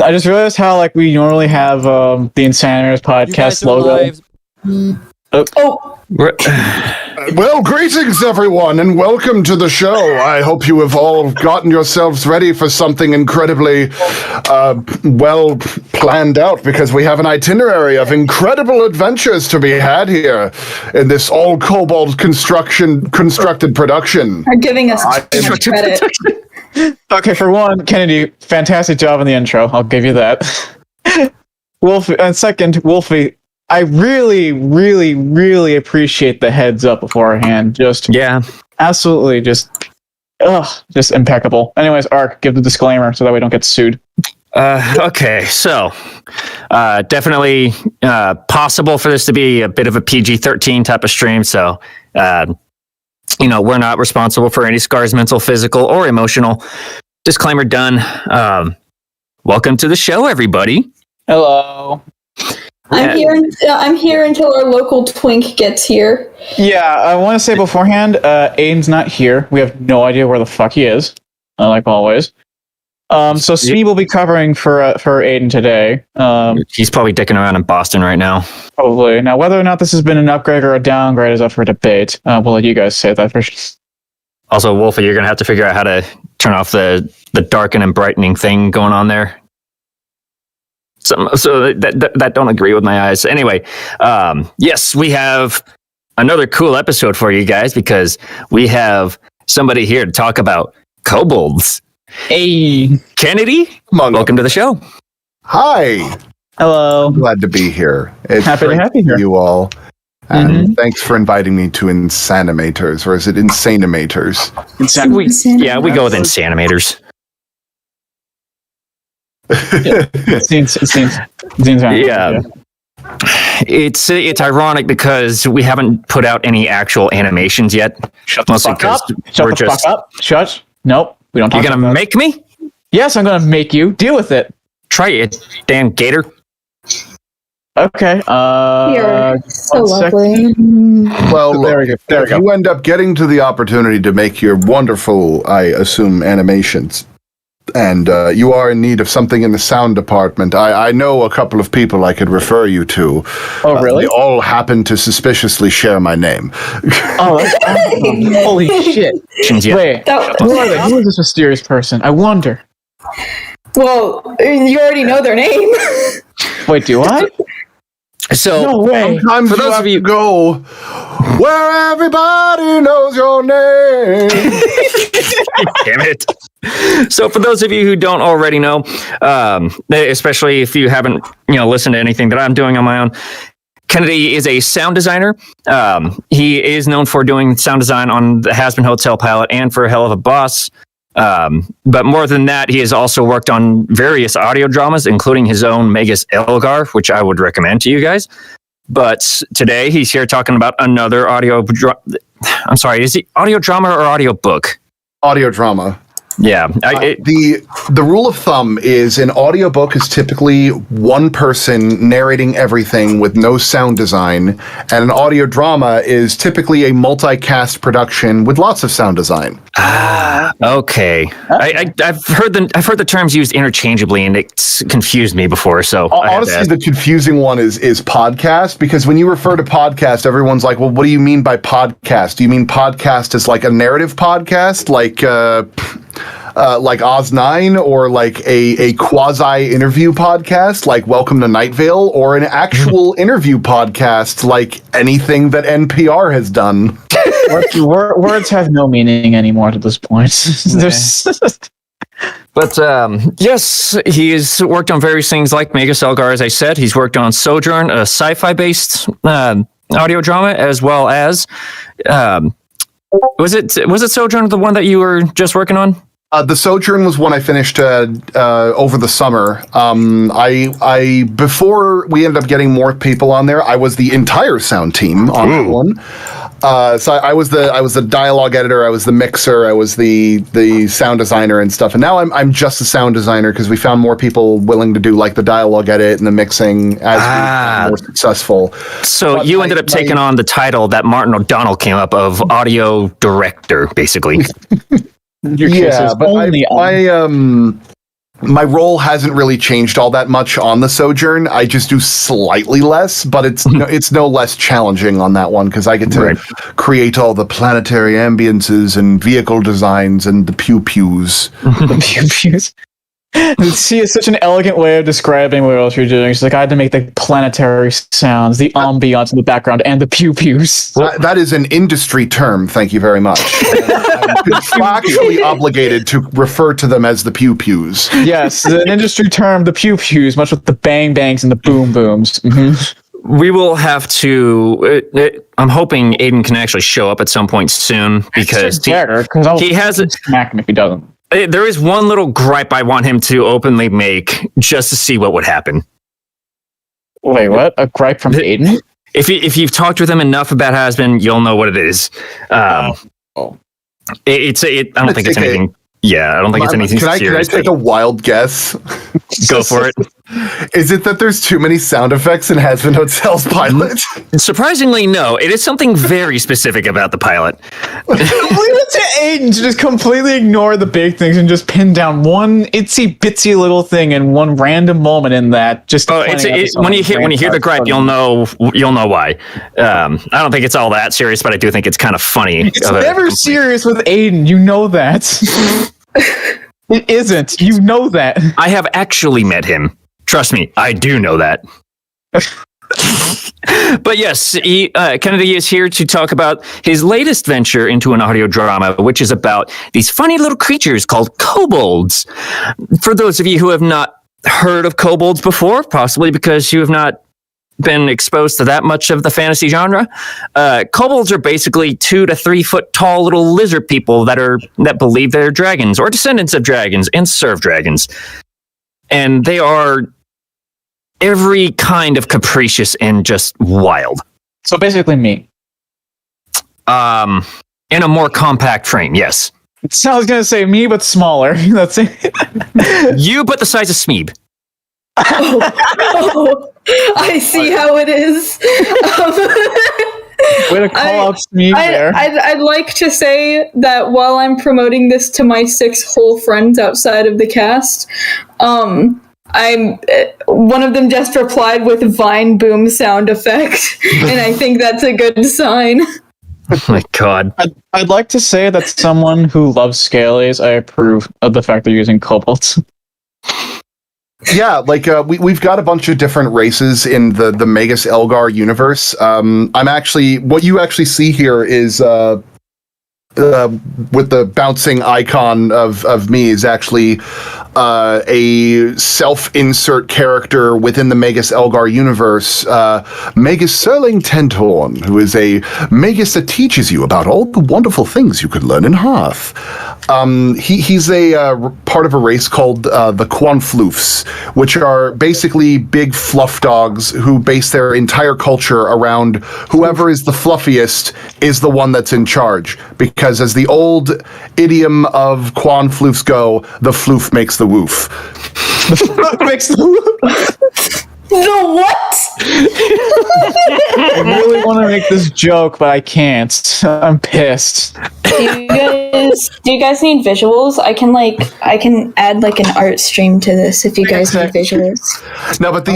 I just realized how like we normally have the Insanimators podcast logo. Well, greetings everyone, and welcome to the show. I hope you have all gotten yourselves ready for something incredibly well planned out, because we have an itinerary of incredible adventures to be had here in this all Kobold constructed production. Are giving us too much credit. Okay, for one, Kennedy, fantastic job on the intro. I'll give you that. Wolfie, and second, Wolfie, I really, really, really appreciate the heads up beforehand. Absolutely, just impeccable. Anyways, Ark, give the disclaimer so that we don't get sued. Okay, so definitely possible for this to be a bit of a PG-13 type of stream. So, we're not responsible for any scars, mental, physical, or emotional. Disclaimer done. Welcome to the show, everybody. Hello. I'm here until our local twink gets here. Yeah, I want to say beforehand, Aiden's not here. We have no idea where the fuck he is, like always. So Smee will be covering for Aiden today. He's probably dicking around in Boston right now. Probably. Now, whether or not this has been an upgrade or a downgrade is up for debate. We'll let you guys say that first. Also, Wolfie, you're going to have to figure out how to turn off the darken and brightening thing going on there. So that don't agree with my eyes. Anyway, yes, we have another cool episode for you guys because we have somebody here to talk about kobolds. Hey, Kennedy, welcome to the show. Hi. Hello. Glad to be here. It's happy to have you here. You all. And thanks for inviting me to Insanimators, or is it Insanimators? We go with Insanimators. It's ironic because we haven't put out any actual animations yet. Shut the fuck up. Shut. Nope. We don't. You're gonna make me? Yes, I'm gonna make you deal with it. Try it, damn gator. Okay. You're so lovely. Well, look, if you end up getting to the opportunity to make your wonderful, I assume, animations, and you are in need of something in the sound department, I know a couple of people I could refer you to. Oh, really? They all happen to suspiciously share my name. Oh, that's awesome. Holy shit. Wait, who is this mysterious person? I wonder. Well, you already know their name. Wait, do I? So, no way. Sometimes for those of you go where everybody knows your name. Damn it. So for those of you who don't already know, especially if you haven't, listened to anything that I'm doing on my own, Kennedy is a sound designer. He is known for doing sound design on the Hazbin Hotel pilot and for Helluva Boss. But more than that, he has also worked on various audio dramas, including his own Magus Elgar, which I would recommend to you guys. But today he's here talking about another I'm sorry, is it audio drama or audio book? Audio drama. Yeah. The rule of thumb is an audiobook is typically one person narrating everything with no sound design, and an audio drama is typically a multicast production with lots of sound design. Okay. I've heard the terms used interchangeably, and it's confused me before. So honestly, the confusing one is podcast, because when you refer to podcast, everyone's like, "Well, what do you mean by podcast? Do you mean podcast as like a narrative podcast, like Oz9, or like a quasi-interview podcast like Welcome to Night Vale, or an actual interview podcast like anything that NPR has done?" Words have no meaning anymore at this point. But yes, he's worked on various things like Magus Elgar, as I said. He's worked on Sojourn, a sci-fi-based audio drama, as well as was it Sojourn the one that you were just working on? The Sojourn was one I finished over the summer. I before we ended up getting more people on there, I was the entire sound team on that one. So I was the dialogue editor, I was the mixer, I was the sound designer and stuff. And now I'm just a sound designer because we found more people willing to do like the dialogue edit and the mixing as we were more successful. So but you ended up taking on the title that Martin O'Donnell came up of audio director, basically. Yeah, but my role hasn't really changed all that much on the Sojourn. I just do slightly less, but it's no less challenging on that one because I get to create all the planetary ambiences and vehicle designs and the pew-pews. The pew-pews. See, it's such an elegant way of describing what else you're doing. She's like, I had to make the planetary sounds, the ambiance in the background, and the pew-pews. That is an industry term, thank you very much. I'm contractually obligated to refer to them as the pew-pews. Yes, an industry term, the pew-pews, much with the bang-bangs and the boom-booms. Mm-hmm. We will have to. I'm hoping Aiden can actually show up at some point soon because he has it. Smack him if he doesn't. There is one little gripe I want him to openly make just to see what would happen. Wait, what? A gripe from Aiden? If you've talked with him enough about Hazbin, you'll know what it is. I don't think it's anything. Yeah, I don't think it's anything serious. Can I take a wild guess? Go for it. Is it that there's too many sound effects in Hazbin Hotel's pilot? Surprisingly, no. It is something very specific about the pilot. Leave it to Aiden to just completely ignore the big things and just pin down one itsy bitsy little thing in one random moment in that. When you hear the gripe, you'll know why. I don't think it's all that serious, but I do think it's kind of funny. It's never serious with Aiden. You know that. It isn't. You know that. I have actually met him. Trust me, I do know that. But yes, Kennedy is here to talk about his latest venture into an audio drama, which is about these funny little creatures called Kobolds. For those of you who have not heard of Kobolds before, possibly because you have not been exposed to that much of the fantasy genre, Kobolds are basically 2 to 3 foot tall little lizard people that believe they're dragons or descendants of dragons and serve dragons. And they are every kind of capricious and just wild. So basically me. In a more compact frame, yes. So I was going to say me, but smaller. That's it. You, but the size of Smeeb. Oh, I see how it is. Way to call out Smeeb there. I'd like to say that while I'm promoting this to my 6 whole friends outside of the cast, one of them just replied with Vine boom sound effect, and I think that's a good sign. Oh my god. I'd like to say that someone who loves Scalies, I approve of the fact they're using Kobolds. Yeah, like we've got a bunch of different races in the Magus Elgar universe. What you actually see here is with the bouncing icon of me is actually a self-insert character within the Magus Elgar universe, Magus Serling Tenthorn, who is a Magus that teaches you about all the wonderful things you could learn in Hearth. He's a part of a race called the Quanfloofs, which are basically big fluff dogs who base their entire culture around whoever is the fluffiest is the one that's in charge. Because as the old idiom of Quanfloofs go, the floof makes the woof. The floof makes the woof? The what? I really want to make this joke, but I can't. I'm pissed. Do you guys need visuals? I can add like an art stream to this if you guys need visuals. No, but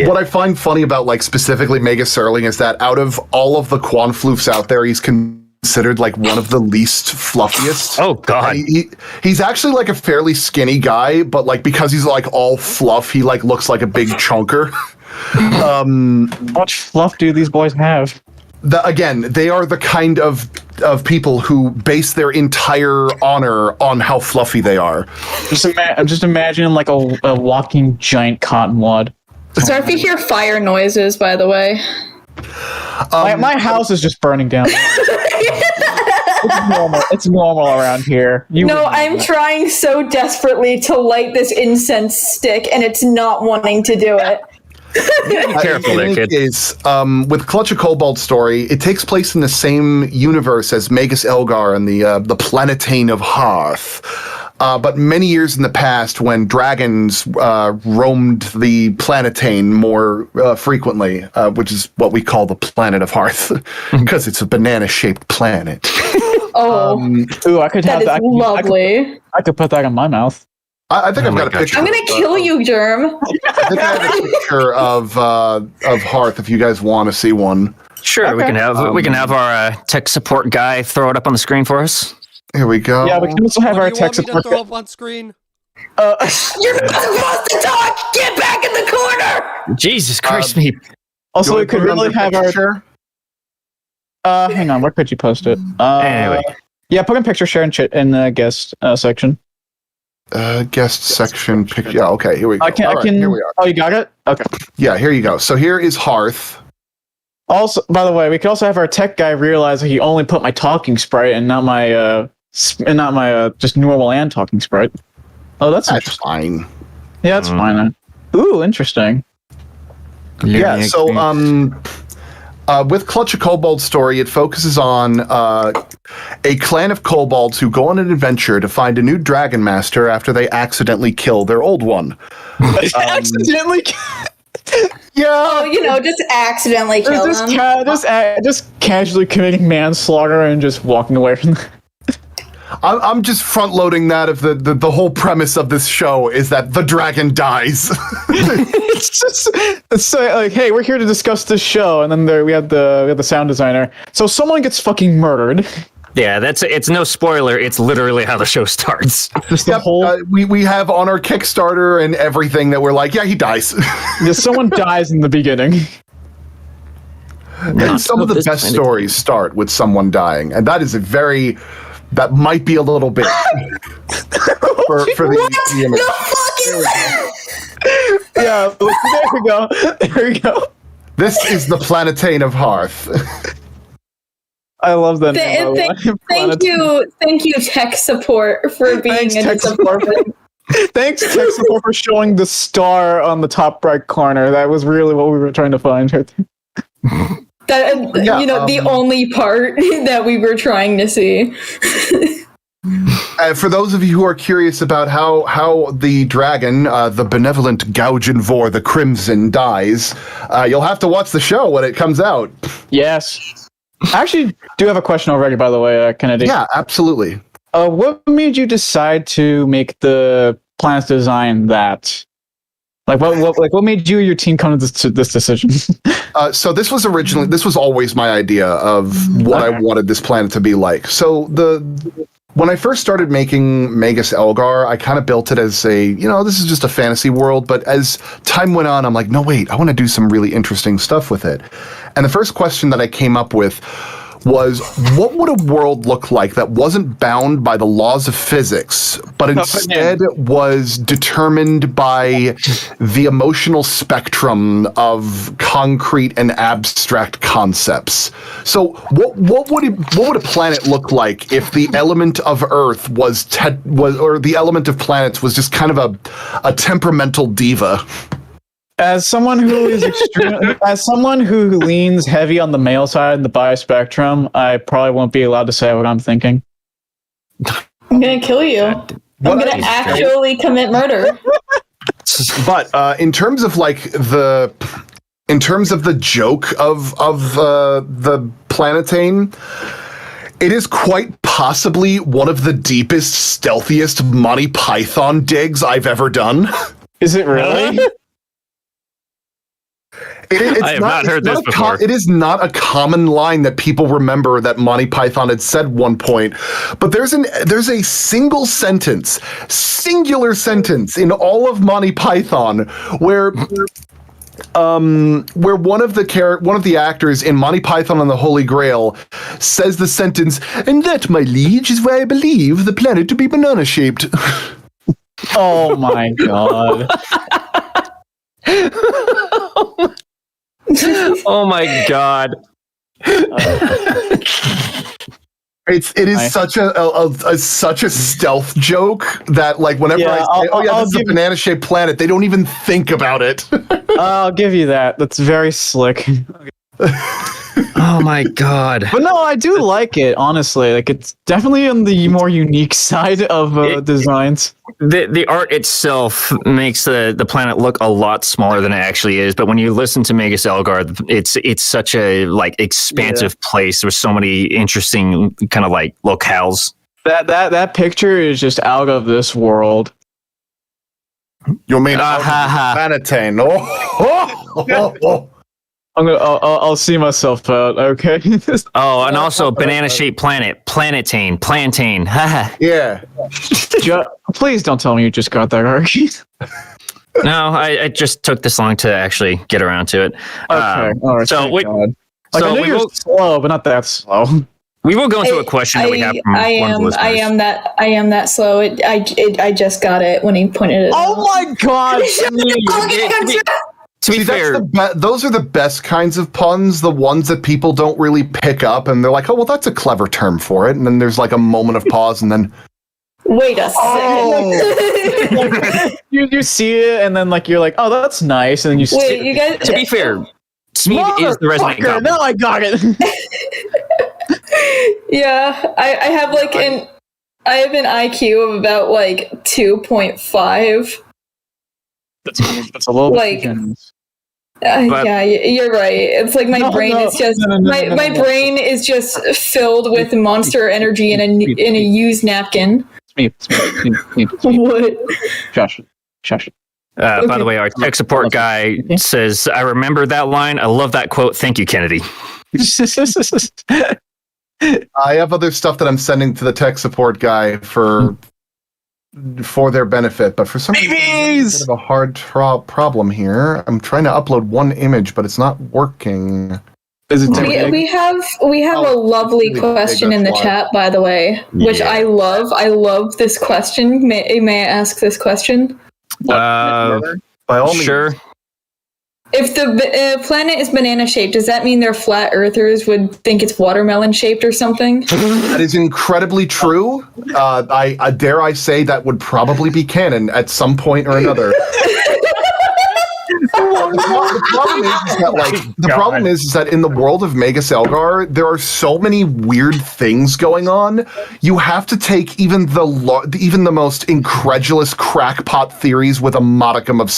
what I find funny about like specifically Magus Serling is that out of all of the Quanfloofs out there, he's considered like one of the least fluffiest. Oh god. He's actually like a fairly skinny guy, but like because he's like all fluff, he like looks like a big chunker. How much fluff do these boys have? They are the kind of people who base their entire honor on how fluffy they are. I'm just imagining like a walking giant cotton wad. So if you hear fire noises, by the way. My house is just burning down. It's normal. It's normal around here. I'm trying so desperately to light this incense stick, and it's not wanting to do it. Be careful there, kid. With Clutch a Kobold story, it takes place in the same universe as Magus Elgar and the Planetane of Hearth. But many years in the past, when dragons roamed the Planetane more frequently, which is what we call the planet of Hearth, because it's a banana-shaped planet. Oh, Ooh, I could that have is that. lovely. I could put that in my mouth. I think Oh I've my got a gosh. picture. I'm gonna kill you, Germ. I think I have a picture of Hearth if you guys want to see one. Sure, we Okay. can have our tech support guy throw it up on the screen for us. Here we go. Yeah, we can also have What our do you want tech me to support. throw up on screen? You're not supposed to talk. Get back in the corner. Jesus Christ, me. Also, You we wanna could put it on really the have our. picture share? Hang on, where could you post it? Anyway. Yeah, put in picture share in the guest section. Guest section picture. Yeah, okay, here we go. I can. All I right, can. here we are. Oh, you got it. Okay. Yeah, here you go. So here is Hearth. Also, by the way, we could also have our tech guy realize that he only put my talking sprite and not my just normal and talking sprite. Oh, that's That's interesting. fine. Yeah, that's fine then. Ooh, interesting. Yeah, so with Clutch a Kobold story, it focuses on a clan of kobolds who go on an adventure to find a new dragon master after they accidentally kill their old one. Accidentally. Yeah, Oh, just accidentally kill them. Just casually committing manslaughter and just walking away from. I'm just front loading that of the whole premise of this show is that the dragon dies. It's so like, hey, we're here to discuss this show, and then we have the sound designer. So someone gets fucking murdered. Yeah, it's no spoiler. It's literally how the show starts. Just the whole. We have on our Kickstarter and everything that we're like, yeah, he dies. Someone dies in the beginning. And some of the best stories start with someone dying, and that is that might be a little bit for the image. Yeah, there we go. This is the Planetane of Hearth. I love that. Thank you, tech support, for being Thanks, a tech support. Thanks, tech support, for showing the star on the top right corner. That was really what we were trying to find right there. The only part that we were trying to see. For those of you who are curious about how the dragon, the benevolent Gaugenvor the Crimson, dies, you'll have to watch the show when it comes out. Yes. I actually do have a question already, by the way, Kennedy. Yeah, absolutely. What made you decide to make the planet's design that? Like what made you or your team come to this decision? So this was always my idea of what I wanted this planet to be like. So when I first started making Magus Elgar, I kind of built it as this is just a fantasy world. But as time went on, I'm like, no, wait, I want to do some really interesting stuff with it. And the first question that I came up with was, what would a world look like that wasn't bound by the laws of physics, but instead was determined by the emotional spectrum of concrete and abstract concepts? So what would a planet look like if the element of Earth or the element of planets was just kind of a temperamental diva? As someone who is as someone who leans heavy on the male side of the bispectrum, I probably won't be allowed to say what I'm thinking. I'm gonna kill you. I'm gonna actually commit murder. But in terms of the joke of the Planetane, it is quite possibly one of the deepest, stealthiest Monty Python digs I've ever done. Is it really? I have not heard this before. It is not a common line that people remember that Monty Python had said one point, but there's a singular sentence in all of Monty Python where one of the actors in Monty Python and the Holy Grail says the sentence, "And that, my liege, is why I believe the planet to be banana-shaped." Oh my god. Oh my god. It is such a stealth joke that, like, whenever I say, this is a banana-shaped planet, they don't even think about it. I'll give you that. That's very slick. Oh my god. But no, I do like it, honestly. Like, it's definitely on the more unique side of designs. The art itself makes the planet look a lot smaller than it actually is, but when you listen to Magus Elgar, it's such a like expansive place. There's so many interesting kind of like locales. That picture is just out of this world. You mean Vanatane? Oh. I'll see myself out. Okay. Oh, and also banana-shaped planet, plantain. Yeah. Please don't tell me you just got that, Archie. No, I just took this long to actually get around to it. Okay. All right. So Like, I so know we you're will, slow, but not that slow. we will go into a question that we have from one of the listeners. I am that slow. I just got it when he pointed it out. Oh my god! To be fair, those are the best kinds of puns, the ones that people don't really pick up, and they're like, oh, well, that's a clever term for it. And then there's like a moment of pause, and then... Wait a second. you see it, and then like you're like, oh, that's nice, and then you Wait, you guys... to be fair, Smeed is the resident goblin. No, I got it. Yeah, I have like I have an IQ of about like 2.5. That's a little Like, bit generous. Yeah, you're right. It's like my brain is just my brain is just filled with monster energy in a used napkin. It's me. What? Josh. By the way, our tech support guy says, I remember that line. I love that quote. Thank you, Kennedy. I have other stuff that I'm sending to the tech support guy for their benefit, but for some reason, there's a bit of a hard problem here. I'm trying to upload one image, but it's not working. Is it we have a lovely question in the chat, by the way, which I love. I love this question. May I ask this question? By all means. Sure. If the planet is banana shaped, does that mean their flat earthers would think it's watermelon shaped or something? That is incredibly true. I dare I say that would probably be canon at some point or another. The problem is that in the world of Magus Elgar, there are so many weird things going on. You have to take even the most incredulous crackpot theories with a modicum of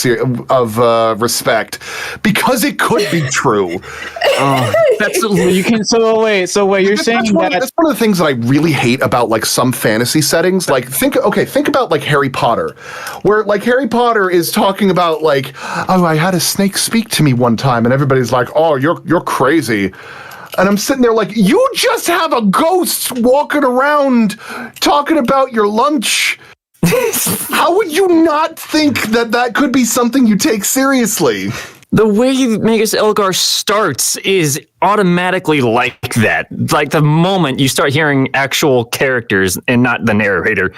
respect, because it could be true. That's you can. So wait. You're saying that's one of the things that I really hate about like some fantasy settings. Like think about like Harry Potter, where like Harry Potter is talking about like, oh, I had a snake speak to me one time, and everybody's like, oh, you're crazy. And I'm sitting there like, you just have a ghost walking around talking about your lunch. How would you not think that could be something you take seriously? The way Magus Elgar starts is automatically like that. Like the moment you start hearing actual characters and not the narrator.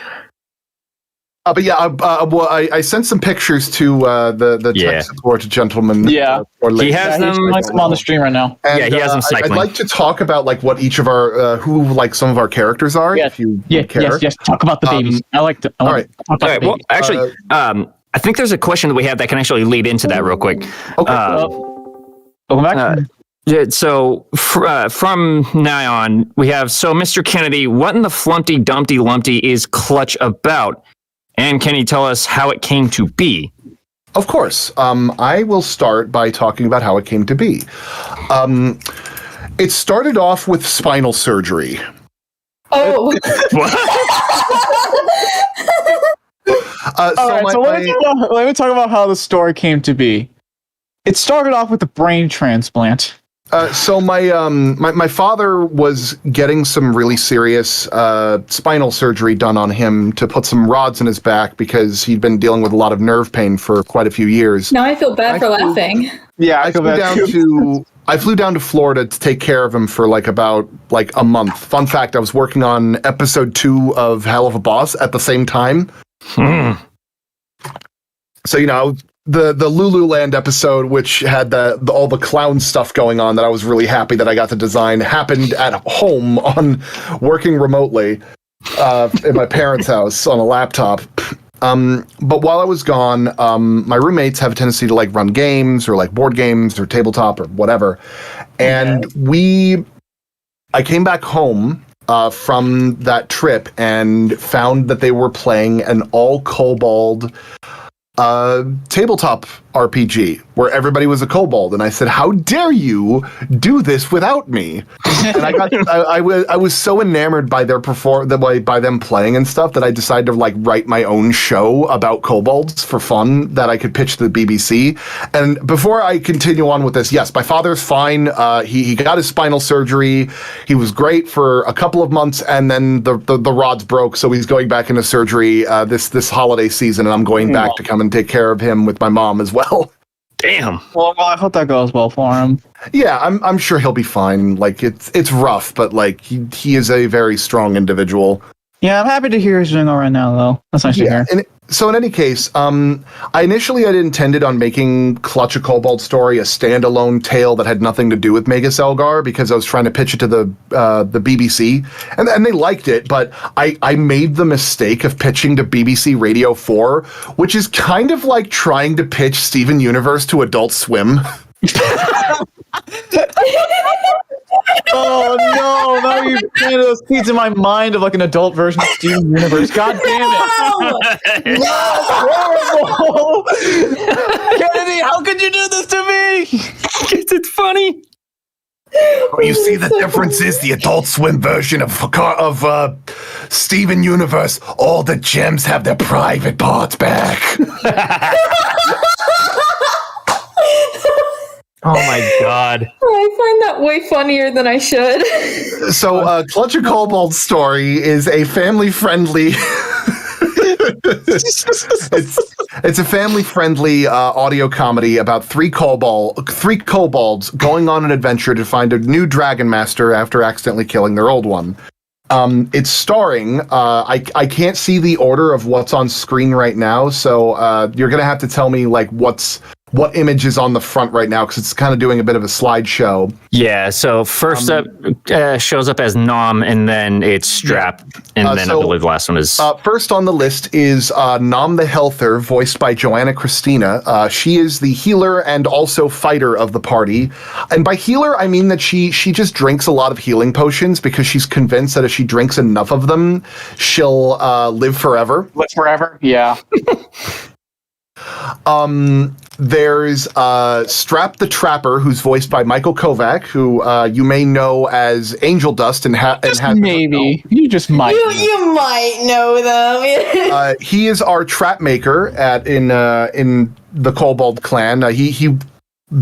But yeah, I sent some pictures to the tech support gentleman. Yeah, he has them on the stream right now. And, he has them cycling. I'd like to talk about like what each of our who like some of our characters are. Yeah, if you care. Yes. Talk about the babies. I like to. All right. Well, actually, I think there's a question that we have that can actually lead into that real quick. Okay. Welcome back. So from now on, we have Mr. Kennedy. What in the flumpty dumpty lumpty is Clutch about? And can you tell us how it came to be? Of course. I will start by talking about how it came to be. It started off with spinal surgery. Oh. Let me talk about how the story came to be. It started off with a brain transplant. So my father was getting some really serious spinal surgery done on him to put some rods in his back because he'd been dealing with a lot of nerve pain for quite a few years. Now I feel bad for laughing. Yeah, I flew down to Florida to take care of him for about a month. Fun fact, I was working on episode 2 of Helluva Boss at the same time. So, the Lululand episode, which had all the clown stuff going on that I was really happy that I got to design, happened at home on working remotely in my parents' house on a laptop. But while I was gone, my roommates have a tendency to run games or board games or tabletop or whatever. And I came back home from that trip and found that they were playing an all Kobold tabletop RPG where everybody was a kobold, and I said, "How dare you do this without me?" And I was so enamored by their by them playing and stuff that I decided to like write my own show about kobolds for fun that I could pitch to the BBC. And before I continue on with this, yes, my father's fine. He got his spinal surgery. He was great for a couple of months, and then the rods broke, so he's going back into surgery this holiday season, and I'm going back to come and take care of him with my mom as well. Damn. Well, I hope that goes well for him. Yeah, I'm sure he'll be fine. Like it's rough, but like he is a very strong individual. Yeah, I'm happy to hear he's doing all right now, though. That's nice to hear. So in any case, I initially had intended on making Clutch a Kobold Story a standalone tale that had nothing to do with Magus Elgar, because I was trying to pitch it to the BBC, and they liked it, but I made the mistake of pitching to BBC Radio 4, which is kind of like trying to pitch Steven Universe to Adult Swim. Oh no! Now you've planted those seeds in my mind of like an adult version of Steven Universe. God damn it! No, horrible! Kennedy, how could you do this to me? It's funny. You see, the difference is the Adult Swim version of Steven Universe. All the gems have their private parts back. Oh my god. I find that way funnier than I should. So, Clutch a Kobold Story is a family-friendly... it's a family-friendly audio comedy about three kobolds going on an adventure to find a new dragon master after accidentally killing their old one. It's starring, I can't see the order of what's on screen right now, so you're going to have to tell me like what image is on the front right now, because it's kind of doing a bit of a slideshow. Yeah, so first up shows up as Nom, and then it's Strap, and then I believe the last one is... first on the list is Nom the Healther, voiced by Joanna Christina. She is the healer and also fighter of the party. And by healer, I mean that she just drinks a lot of healing potions because she's convinced that if she drinks enough of them, she'll live forever. Live forever? Yeah. There's Strap the Trapper, who's voiced by Michael Kovac, who you may know as Angel Dust and maybe. You just might. You might know them. He is our trap maker in the Kobold clan. He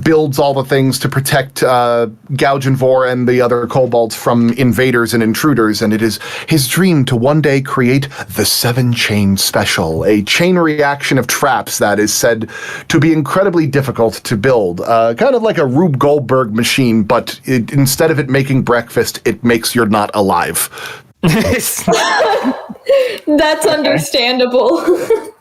builds all the things to protect Gouge and Vor and the other kobolds from invaders and intruders, and it is his dream to one day create the 7-Chain Special, a chain reaction of traps that is said to be incredibly difficult to build. Kind of like a Rube Goldberg machine, but instead of it making breakfast, it makes you're not alive. That's understandable.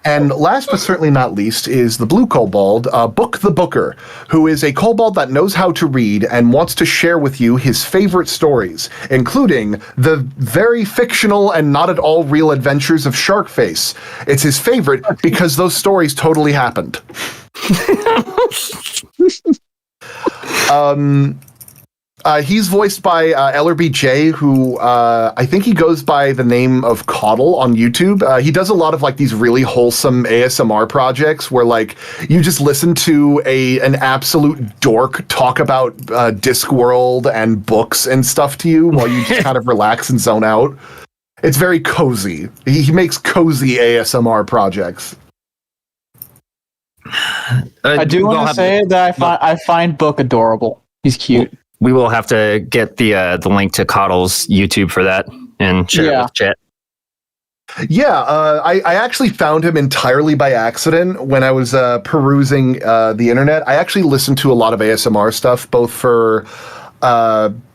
And last but certainly not least is the Blue Kobold, Book the Booker, who is a kobold that knows how to read and wants to share with you his favorite stories, including the very fictional and not at all real adventures of Sharkface. It's his favorite because those stories totally happened. He's voiced by LRBJ, who I think he goes by the name of Coddle on YouTube. He does a lot of like these really wholesome ASMR projects where like you just listen to an absolute dork talk about Discworld and books and stuff to you while you just kind of relax and zone out. It's very cozy. He makes cozy ASMR projects. I do want to say that I find Book adorable. He's cute. We will have to get the link to Coddle's YouTube for that and share it with chat. Yeah, I actually found him entirely by accident when I was perusing the internet. I actually listened to a lot of ASMR stuff, both for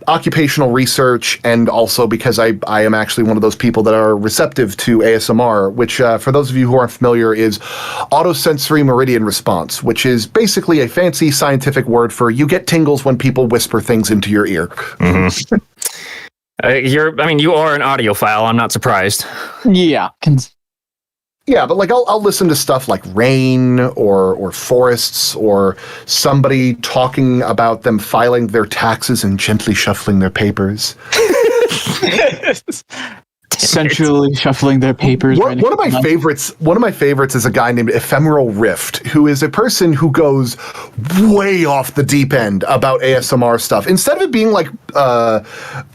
occupational research and also because I am actually one of those people that are receptive to ASMR, which for those of you who aren't familiar is autosensory meridian response, which is basically a fancy scientific word for you get tingles when people whisper things into your ear. Mm-hmm. You are an audiophile. I'm not surprised. Yeah. Yeah, but like I'll listen to stuff like rain or forests or somebody talking about them filing their taxes and gently shuffling their papers. Sensually shuffling their papers. One of my favorites is a guy named Ephemeral Rift, who is a person who goes way off the deep end about ASMR stuff. Instead of it being like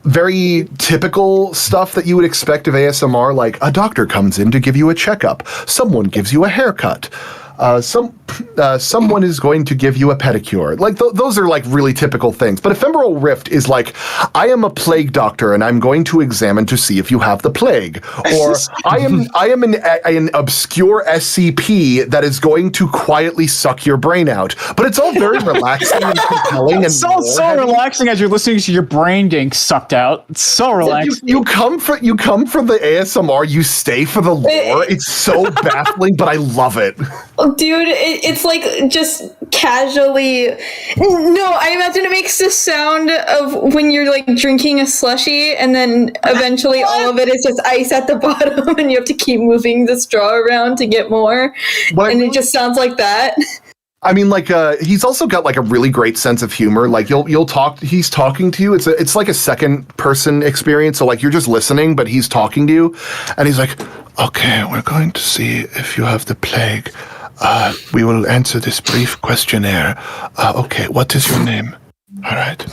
very typical stuff that you would expect of ASMR, like a doctor comes in to give you a checkup, someone gives you a haircut, someone is going to give you a pedicure. Like those are like really typical things. But Ephemeral Rift is like, I am a plague doctor and I'm going to examine to see if you have the plague. Or I am an obscure SCP that is going to quietly suck your brain out. But it's all very relaxing and compelling. And so relaxing as you're listening to your brain getting sucked out. It's so relaxing. You come for the ASMR, you stay for the lore. It's so baffling, but I love it. Dude, it's like just casually. No, I imagine it makes the sound of when you're like drinking a slushie, and then eventually all of it is just ice at the bottom, and you have to keep moving the straw around to get more. And it just sounds like that. I mean, like, he's also got like a really great sense of humor. Like you'll talk, he's talking to you. It's like a second person experience. So like you're just listening, but he's talking to you, and he's like, "Okay, we're going to see if you have the plague. We will answer this brief questionnaire. Okay, what is your name? All right.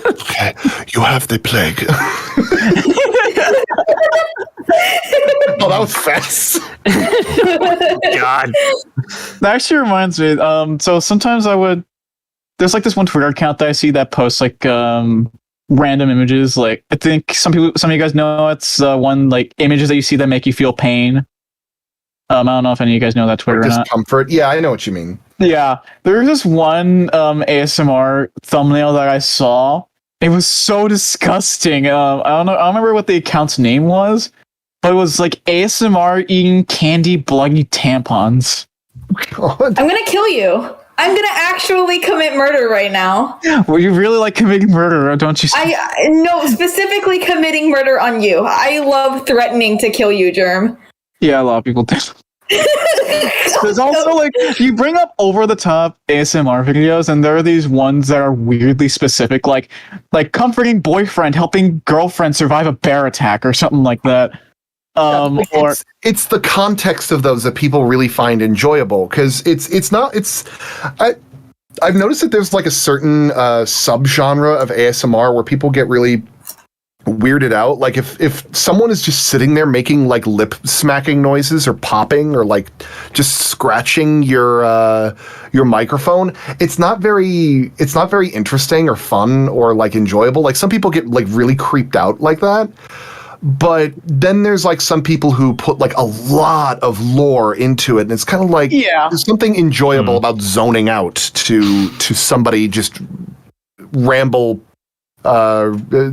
Okay, you have the plague." Oh, that was fast. God. That actually reminds me. So sometimes there's like this one Twitter account that I see that posts like random images. Like I think some of you guys know it's one like images that you see that make you feel pain. I don't know if any of you guys know that Twitter or not. Discomfort. Yeah, I know what you mean. Yeah, there's this one ASMR thumbnail that I saw. It was so disgusting. I don't remember what the account's name was, but it was like ASMR eating candy bloody tampons. God. I'm gonna kill you. I'm gonna actually commit murder right now. Well, you really like committing murder, don't you? No, specifically committing murder on you. I love threatening to kill you, Germ. Yeah, a lot of people do. There's also like you bring up over the top ASMR videos, and there are these ones that are weirdly specific, like comforting boyfriend helping girlfriend survive a bear attack or something like that. It's the context of those that people really find enjoyable, because I've noticed that there's like a certain subgenre of ASMR where people get really weirded out. Like if someone is just sitting there making like lip smacking noises or popping or like just scratching your microphone, it's not very interesting or fun or like enjoyable. Like some people get like really creeped out like that. But then there's like some people who put like a lot of lore into it, and it's kind of like there's something enjoyable about zoning out to somebody just ramble,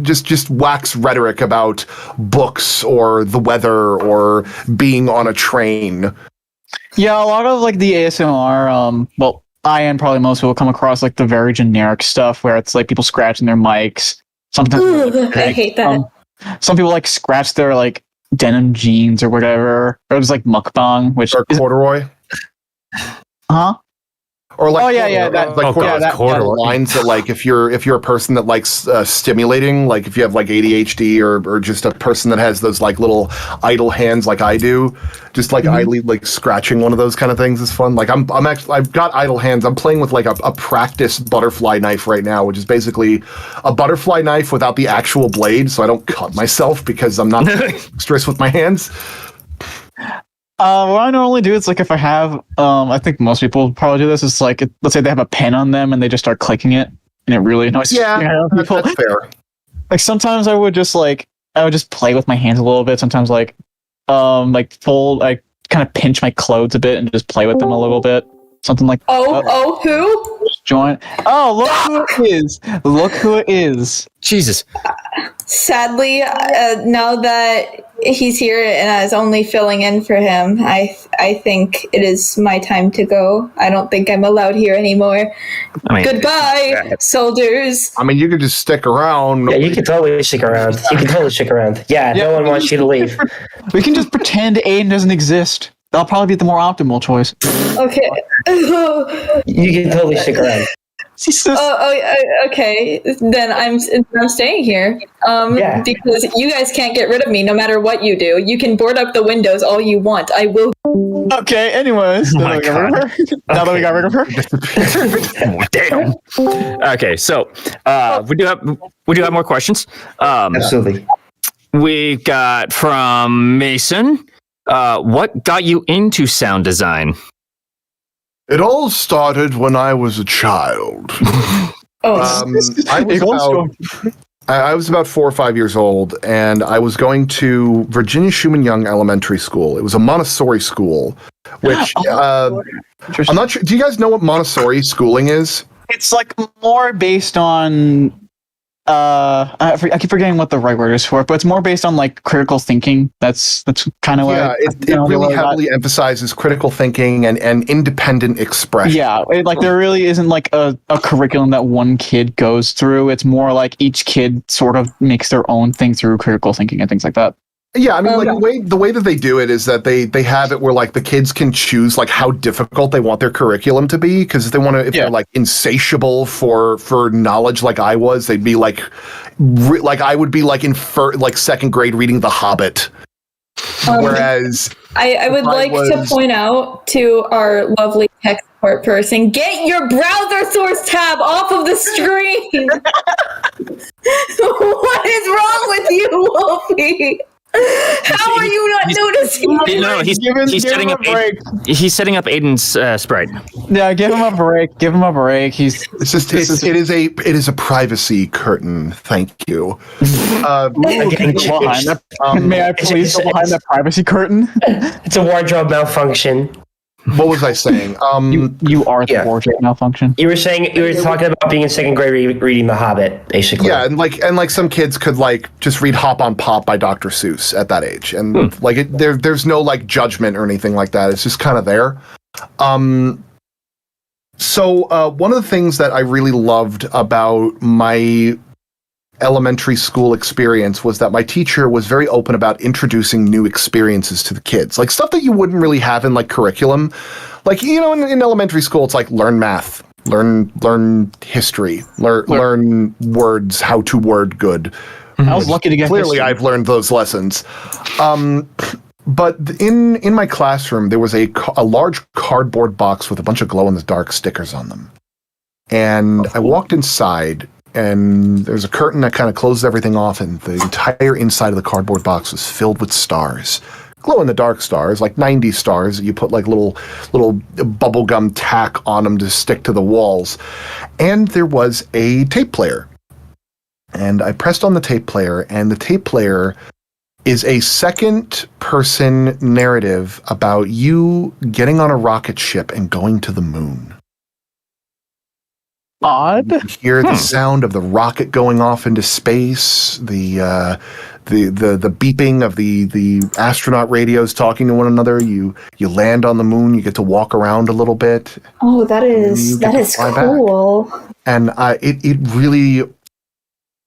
just wax rhetoric about books or the weather or being on a train. Yeah, a lot of like the ASMR, well, I and probably most people come across like the very generic stuff where it's like people scratching their mics. Sometimes I hate that. Some people like scratch their like denim jeans or whatever, or it's like mukbang, which or corduroy. Huh? Or like corduroy lines that like if you're a person that likes stimulating, like if you have like ADHD or just a person that has those like little idle hands like I do, just like idly like scratching one of those kind of things is fun. Like I've got idle hands. I'm playing with like a practice butterfly knife right now, which is basically a butterfly knife without the actual blade, so I don't cut myself because I'm not stressed with my hands. What I normally do is like if I have, I think most people probably do this. It's like let's say they have a pen on them and they just start clicking it, and it really annoys people. That's fair. Like sometimes I would just play with my hands a little bit. Sometimes like fold, I kind of pinch my clothes a bit and just play with them a little bit. Something like who? Join. Oh, look who it is! Look who it is! Jesus. Sadly, now that he's here and I was only filling in for him. I think it is my time to go. I don't think I'm allowed here anymore. Goodbye, soldiers. I mean, you could just stick around. Yeah, you can totally stick around. Yeah, no one wants you to leave. We can just pretend Aiden doesn't exist. That'll probably be the more optimal choice. Okay. You can totally stick around. Okay. Then I'm staying here. Because you guys can't get rid of me no matter what you do. You can board up the windows all you want. I will. Okay. Anyways, now that we got rid of her. Damn. Okay, so we do have more questions. Absolutely. We got from Mason. What got you into sound design? It all started when I was a child. I was about 4 or 5 years old, and I was going to Virginia Schumann Young Elementary School. It was a Montessori school, which I'm not sure. Do you guys know what Montessori schooling is? It's like more based on. I keep forgetting what the right word is for it, but it's more based on like critical thinking. That's kind of what it really heavily emphasizes critical thinking and independent expression. Yeah, there really isn't like a curriculum that one kid goes through. It's more like each kid sort of makes their own thing through critical thinking and things like that. Yeah, I mean, the way that they do it is that they have it where like the kids can choose like how difficult they want their curriculum to be, because if they're like insatiable for knowledge like I was, they'd be like I would be like in second grade reading The Hobbit. Whereas I would like to point out to our lovely tech support person, get your browser source tab off of the screen. What is wrong with you, Wolfie? How are you not noticing? No, he's setting up. He's setting up Aiden's sprite. Yeah, give him a break. It is a privacy curtain. Thank you. May I please go behind that privacy curtain? It's a wardrobe malfunction. What was I saying? You are the wardrobe malfunction. You were talking about being in second grade reading The Hobbit, basically. Yeah, and like some kids could like just read Hop on Pop by Dr. Seuss at that age, and there's no like judgment or anything like that. It's just kind of there. So one of the things that I really loved about my elementary school experience was that my teacher was very open about introducing new experiences to the kids, like stuff that you wouldn't really have in like curriculum. Like, you know, in elementary school, it's like learn math, learn history, learn words, how to word good. I was lucky to get clearly history. I've learned those lessons. But in my classroom, there was a large cardboard box with a bunch of glow-in-the-dark stickers on them. And I walked inside, and there's a curtain that kind of closes everything off, and the entire inside of the cardboard box was filled with stars. Glow-in-the-dark stars, like 90 stars. You put like little bubblegum tack on them to stick to the walls. And there was a tape player. And I pressed on the tape player, and the tape player is a second-person narrative about you getting on a rocket ship and going to the moon. Odd. You hear the sound of the rocket going off into space, the beeping of the astronaut radios talking to one another. You land on the moon. You get to walk around a little bit. Oh, that is cool. Back. And it really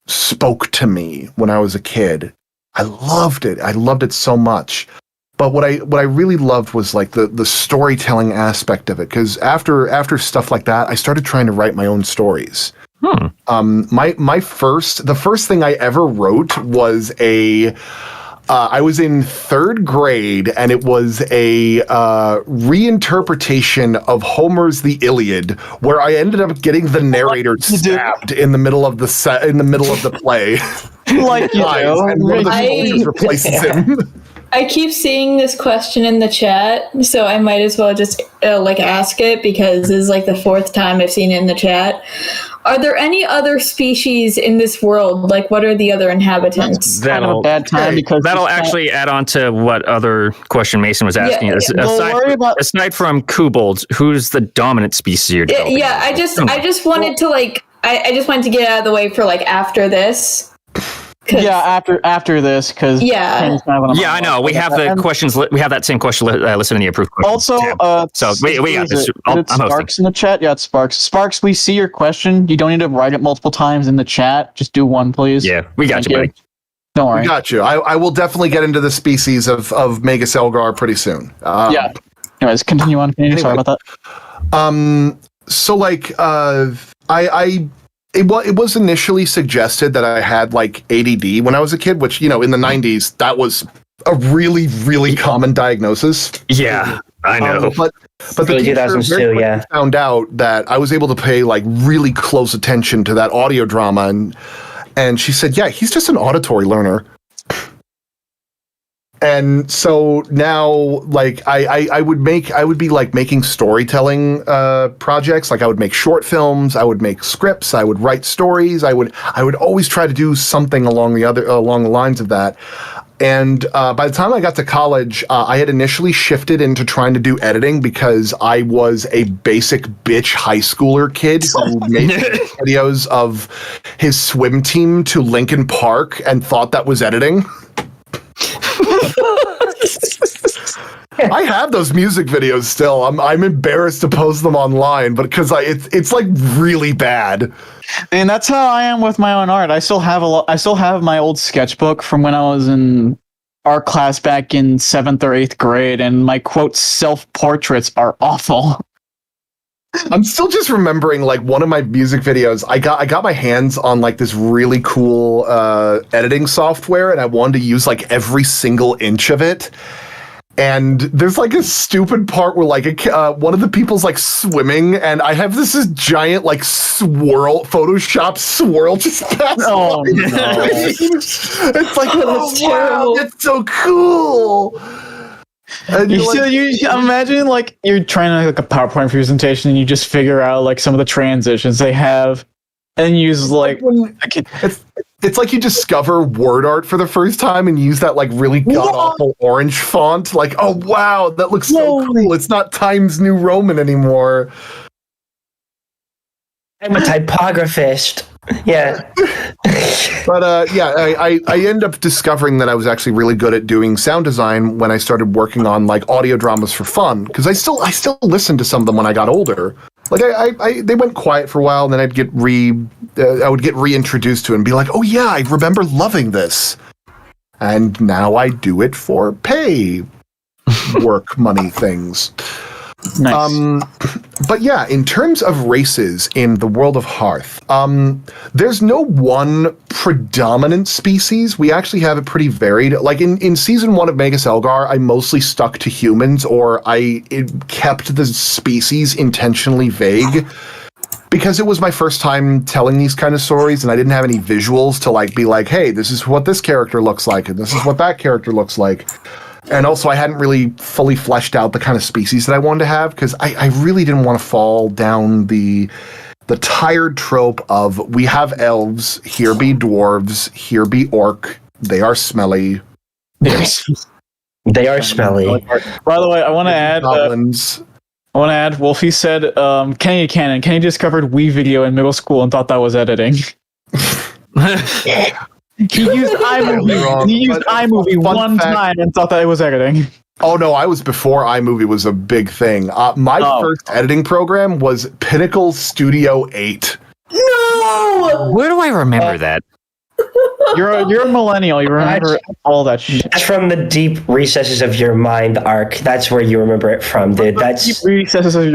spoke to me when I was a kid. I loved it. I loved it so much. But what I really loved was like the storytelling aspect of it, because after stuff like that, I started trying to write my own stories. The first thing I ever wrote was I was in third grade, and it was a reinterpretation of Homer's The Iliad, where I ended up getting the narrator stabbed in the middle of the play. Like you know, and one of the soldiers replaces him. I keep seeing this question in the chat, so I might as well just ask it, because this is like the fourth time I've seen it in the chat. Are there any other species in this world? Like, what are the other inhabitants? Kind of a bad time, because that'll actually add on to what other question Mason was asking. Aside from kobolds, who's the dominant species you're developing? Yeah, I just wanted to I just wanted to get out of the way for like after this. Yeah, after this, because Yeah. Yeah, I know. We have the questions. We have that same question listed in the approved questions. Also, so we got this. I'm hosting. Sparks in the chat. Yeah, it's Sparks. Sparks, we see your question. You don't need to write it multiple times in the chat. Just do one, please. Yeah, we got Thank you, buddy. Don't worry. We got you. I will definitely get into the species of Magus Elgar pretty soon. Yeah. Anyways, continue on. Anyway. Sorry about that. So like, it was initially suggested that I had like ADD when I was a kid, which, you know, in the 90s, that was a really, really common diagnosis. Yeah, I know. But the teacher 2002, very quickly yeah. found out that I was able to pay like really close attention to that audio drama, and she said, yeah, he's just an auditory learner. And so now, like, I would be like making storytelling projects. Like, I would make short films, I would make scripts, I would write stories. I would always try to do something along the lines of that. And by the time I got to college, I had initially shifted into trying to do editing because I was a basic bitch high schooler kid who made videos of his swim team to Linkin Park and thought that was editing. I have those music videos still. I'm embarrassed to post them online, but because it's like really bad. And that's how I am with my own art. I still have I still have my old sketchbook from when I was in art class back in 7th or 8th grade, and my quote self-portraits are awful. I'm still just remembering like one of my music videos. I got my hands on like this really cool editing software, and I wanted to use like every single inch of it. And there's like a stupid part where like one of the people's like swimming, and I have this giant like Photoshop swirl just pass. Oh no! It's like, oh wow, that's so cool. And you imagine like you're trying to like a PowerPoint presentation, and you just figure out like some of the transitions they have, and use like it's like you discover word art for the first time and use that like really god awful orange font. Like, oh wow, that looks so cool. It's not Times New Roman anymore. I'm a typographist. Yeah. But yeah, I ended up discovering that I was actually really good at doing sound design when I started working on like audio dramas for fun, because I still listened to some of them when I got older. Like they went quiet for a while, and then I would get reintroduced to it and be like, oh yeah, I remember loving this, and now I do it for pay work money things. Nice. But yeah, in terms of races in the world of Hearth, there's no one predominant species. We actually have it pretty varied. Like in season 1 of Magus Elgar, I mostly stuck to humans, or it kept the species intentionally vague, because it was my first time telling these kind of stories, and I didn't have any visuals to like be like, hey, this is what this character looks like, and this is what that character looks like. And also, I hadn't really fully fleshed out the kind of species that I wanted to have, because I really didn't want to fall down the tired trope of, we have elves, here be dwarves, here be orc, they are smelly. They are smelly. By the way, I want to add. Goblins. I want to add. Wolfie said, "Kenny Cannon. Kenny discovered Wii Video in middle school and thought that was editing." He used iMovie. He used iMovie one time and thought that it was editing. Oh no, I was before iMovie was a big thing. My first editing program was Pinnacle Studio 8. No! Where do I remember that? You're a millennial. You remember all that shit. That's from the deep recesses of your mind, Ark. That's where you remember it from, dude. That's deep recesses of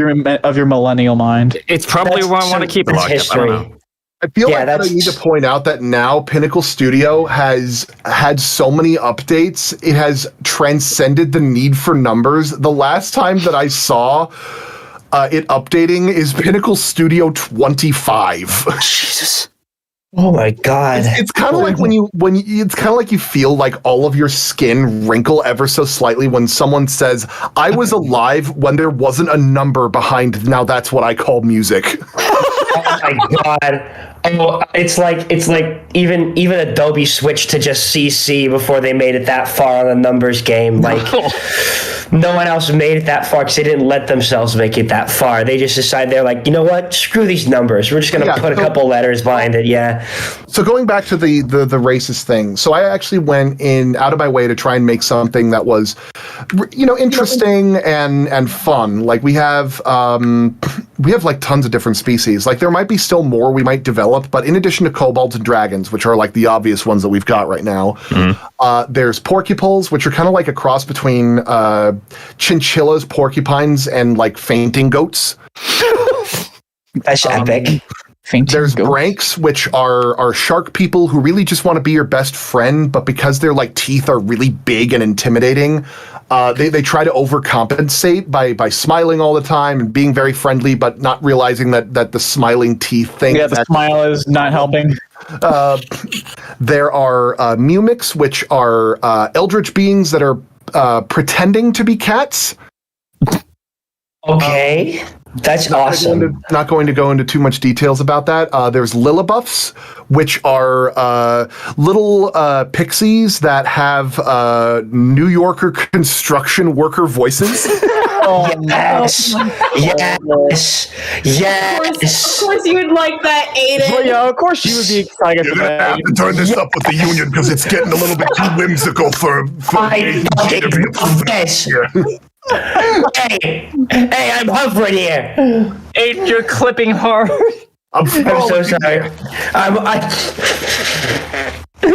your millennial mind. It's probably where I want to keep it locked up. I don't know. I feel like I need to point out that now Pinnacle Studio has had so many updates, it has transcended the need for numbers. The last time that I saw it updating is Pinnacle Studio 25. Jesus. Oh my god! It's kind of like when it's kind of like you feel like all of your skin wrinkle ever so slightly when someone says, "I was alive when there wasn't a number behind." Now that's what I call music. Oh my god! Oh, it's like even Adobe switched to just CC before they made it that far on the numbers game. Like no one else made it that far because they didn't let themselves make it that far. They just decided they're like, you know what? Screw these numbers. We're just gonna put a couple letters behind it. Yeah. So going back to the racist thing, so I actually went out of my way to try and make something that was, interesting and fun. Like we have like tons of different species. Like there might be still more we might develop, but in addition to kobolds and dragons, which are like the obvious ones that we've got right now, there's porcupoles, which are kind of like a cross between chinchillas, porcupines, and like fainting goats. That's epic. There's branks, which are shark people who really just want to be your best friend, but because their like teeth are really big and intimidating, they try to overcompensate by smiling all the time and being very friendly, but not realizing that the smiling teeth thing. Yeah, the smile is not helping. There are Mumix, which are eldritch beings that are pretending to be cats. Okay. That's awesome. Not going to go into too much details about that. There's Lilibuffs, which are little pixies that have New Yorker construction worker voices. Yes. Yes. Yes. Of course you would like that, Aiden. Well, yeah, of course you would be excited for that. have to turn this up with the union because it's getting a little bit too whimsical for I fucking love this. Hey, I'm hovering here. Aiden, you're clipping hard. I'm so sorry. All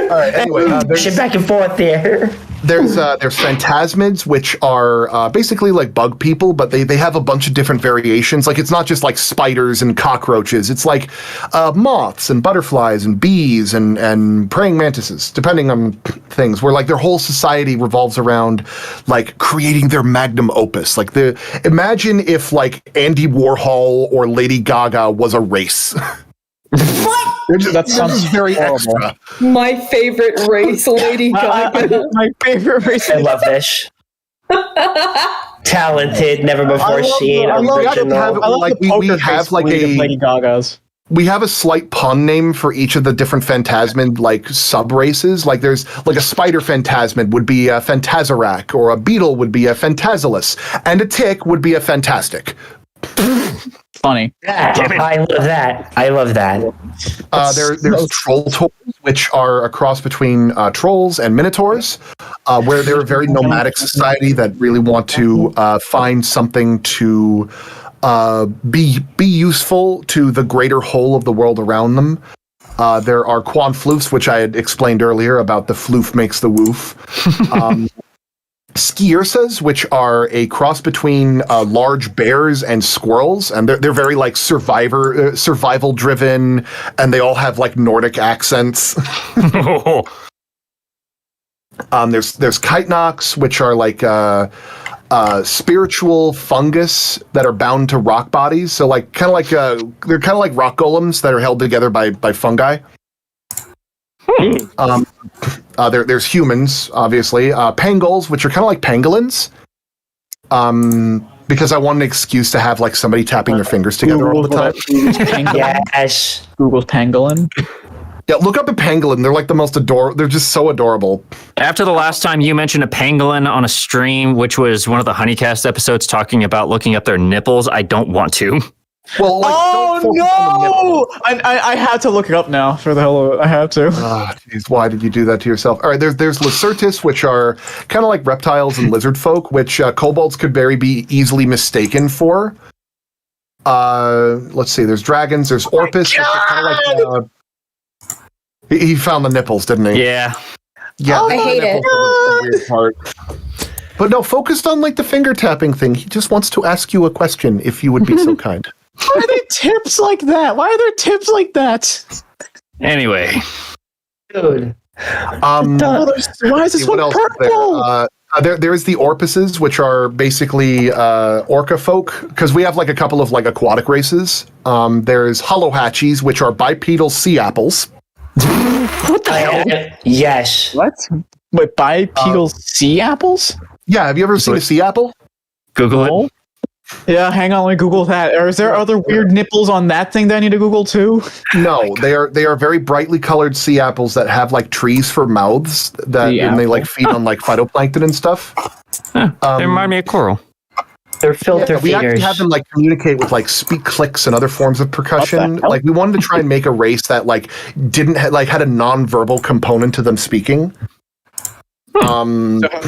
right. Anyway, Pushing back and forth there. there's phantasmids, which are basically like bug people, but they have a bunch of different variations. Like it's not just like spiders and cockroaches. It's like moths and butterflies and bees and praying mantises, depending on things. Where like their whole society revolves around like creating their magnum opus. Like imagine if like Andy Warhol or Lady Gaga was a race. That sounds very horrible. extra. My favorite race, Lady Gaga. My favorite race. I love this. Talented, never before seen, I love original. Like we have like Lady Gaga's. we have a slight pun name for each of the different phantasmid like sub races. Like there's like a spider phantasmid would be a Phantazarak, or a beetle would be a Phantasilus, and a tick would be a Fantastic. Funny. I love that. I love that. There's troll tours, which are a cross between trolls and minotaurs, where they're a very nomadic society that really want to find something to be useful to the greater whole of the world around them. There are Quan Floofs, which I had explained earlier about the floof makes the woof. Skiersas, which are a cross between large bears and squirrels, and they're very like survival driven, and they all have like Nordic accents. There's Kitenocks, which are like spiritual fungus that are bound to rock bodies. So like they're kind of like rock golems that are held together by fungi. There's humans, obviously. Pangols, which are kind of like pangolins. Because I want an excuse to have like somebody tapping their fingers together all the time. Yes. Google's pangolin. Yeah, look up a pangolin. They're like the most adorable. They're just so adorable. After the last time you mentioned a pangolin on a stream, which was one of the Honeycast episodes talking about looking up their nipples, I don't want to. Well, like, I had to look it up now for the hell of it. I had to. Jeez, why did you do that to yourself? All right, there's Lacertus, which are kind of like reptiles and lizard folk, which kobolds could be easily mistaken for. Let's see. There's dragons. There's Orpus. Which are kind of like. He found the nipples, didn't he? Yeah. Yeah. I hate it. The weird part. But no, focused on like the finger tapping thing. He just wants to ask you a question, if you would be so kind. Why are there tips like that? Why are there tips like that? Anyway. Dude. Why is this one purple? There's the Orpuses, which are basically orca folk, because we have like a couple of like aquatic races. There's Holohatchees, which are bipedal sea apples. What the hell? Yes. What? Wait, bipedal sea apples? Yeah, have you ever seen a sea apple? Google it. Yeah, hang on, let me Google that. Or is there other weird nipples on that thing that I need to Google too? No, they are very brightly colored sea apples that have like trees for mouths that Sea and they like apple. feed on like phytoplankton and stuff. They remind me of coral. They're filter Yeah, we actually feeders. have them like communicate with like speak clicks and other forms of percussion. hell? Like we wanted to try and make a race that like didn't had a non-verbal component to them speaking. So how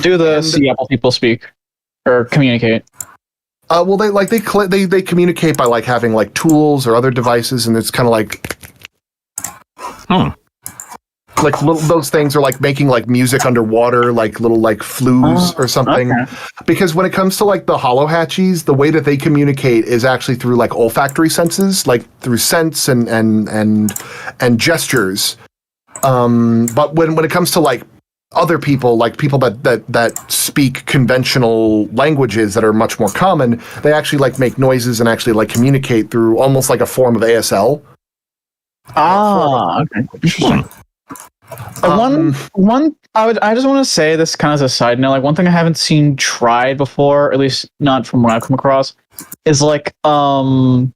do the sea apple people speak or communicate? Well, they communicate by like having like tools or other devices, and it's kind of like like those things are like making like music underwater, like little like flues or something. Okay. Because when it comes to like the Holohatchees, the way that they communicate is actually through like olfactory senses, like through scents and gestures. But when it comes to like other people, like people that speak conventional languages that are much more common, they actually like make noises and actually like communicate through almost like a form of ASL. Okay. Interesting. I just want to say this kind of as a side note, like one thing I haven't seen tried before, at least not from what I've come across, is like I'm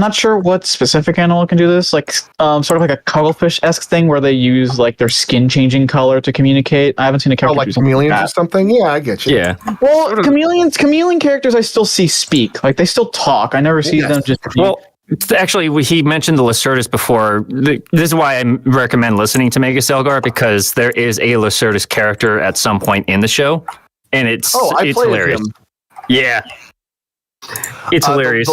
not sure what specific animal can do this, like sort of like a cuttlefish-esque thing where they use like their skin changing color to communicate. I haven't seen a character like do something chameleons like or that. something. Yeah, I get you. Yeah. Well, chameleon characters I still see speak, like they still talk. I never see them just. Well, actually, he mentioned the Lacertus before. This is why I recommend listening to Magus Elgar, because there is a Lacertus character at some point in the show, and it's I played hilarious. him. Yeah, it's hilarious.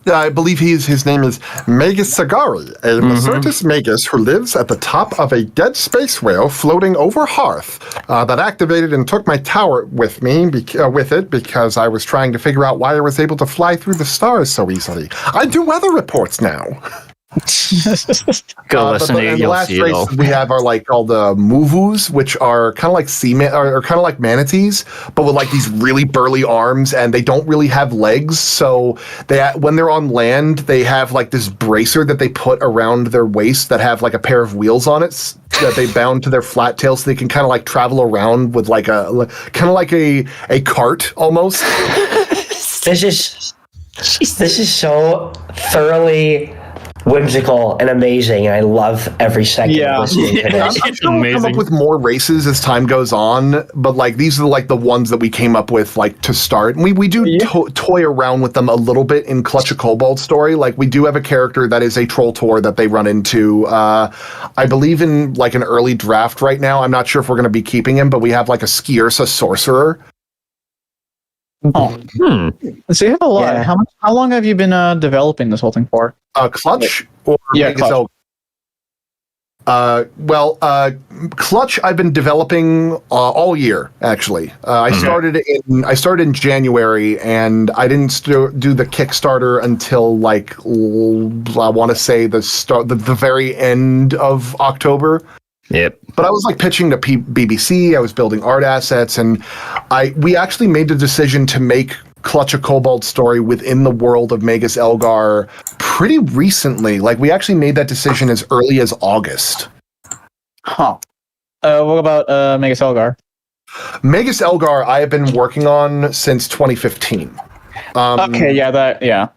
I believe his name is Magus Elgar, a Lacertus Magus who lives at the top of a dead space whale floating over Hearth that activated and took my tower with me with it because I was trying to figure out why I was able to fly through the stars so easily. I do weather reports now. Go listen to it. The You'll last see it all. races we have are like called Movus, which are kind of like or kind of like manatees, but with like these really burly arms, and they don't really have legs. So when they're on land, they have like this bracer that they put around their waist that have like a pair of wheels on it that they bound to their flat tail, so they can kind of like travel around with like a cart almost. This is so thoroughly whimsical and amazing, and I love every second of listening to this. I'm sure we'll come up with more races as time goes on, but like these are like the ones that we came up with like to start. And we do toy around with them a little bit in Clutch a Kobold story. Like we do have a character that is a troll tour that they run into. I believe in like an early draft right now. I'm not sure if we're going to be keeping him, but we have like a Skiersa sorcerer. So you have a lot. Yeah. How long have you been developing this whole thing for? Clutch or Yeah, Clutch. Clutch I've been developing all year actually. I started in January, and I didn't do the Kickstarter until like I want to say the very end of October. Yep. But I was like pitching to BBC. I was building art assets, and we actually made the decision to make Clutch a Kobold story within the world of Magus Elgar pretty recently. Like we actually made that decision as early as August. Huh. What about Magus Elgar? Magus Elgar I have been working on since 2015. Okay, yeah.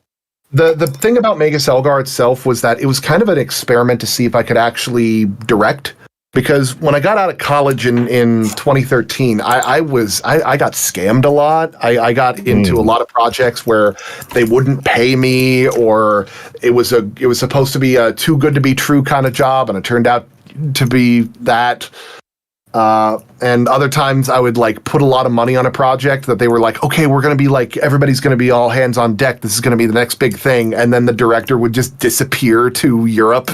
The thing about Magus Elgar itself was that it was kind of an experiment to see if I could actually direct. Because when I got out of college in 2013, I got scammed a lot. I got into a lot of projects where they wouldn't pay me, or it was supposed to be a too good to be true kind of job, and it turned out to be that. And other times I would like put a lot of money on a project that they were like, okay, we're going to be like, everybody's going to be all hands on deck. This is going to be the next big thing. And then the director would just disappear to Europe.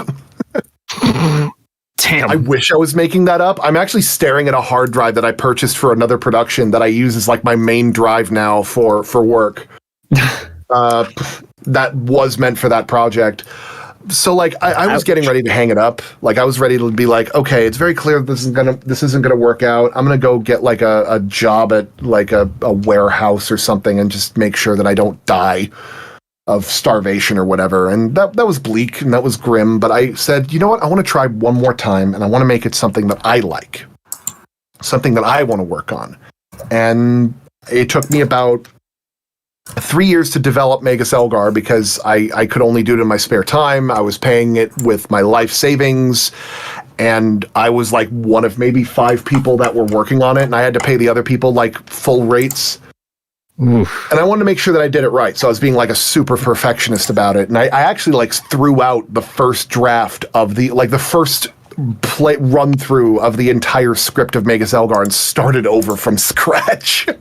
Damn. I wish I was making that up. I'm actually staring at a hard drive that I purchased for another production that I use as like my main drive now for work. That was meant for that project. So like I was getting ready to hang it up. Like I was ready to be like, okay, it's very clear this isn't gonna work out. I'm gonna go get like a job at like a warehouse or something and just make sure that I don't die of starvation or whatever. And that was bleak and that was grim, but I said, you know what, I want to try one more time, and I want to make it something that I like, something that I want to work on. And it took me about 3 years to develop Magus Elgar because I could only do it in my spare time. I was paying it with my life savings, and I was like one of maybe 5 people that were working on it, and I had to pay the other people like full rates. Oof. And I wanted to make sure that I did it right, so I was being like a super perfectionist about it. And I actually like threw out the first draft of the first run through of the entire script of Magus Elgar and started over from scratch. Every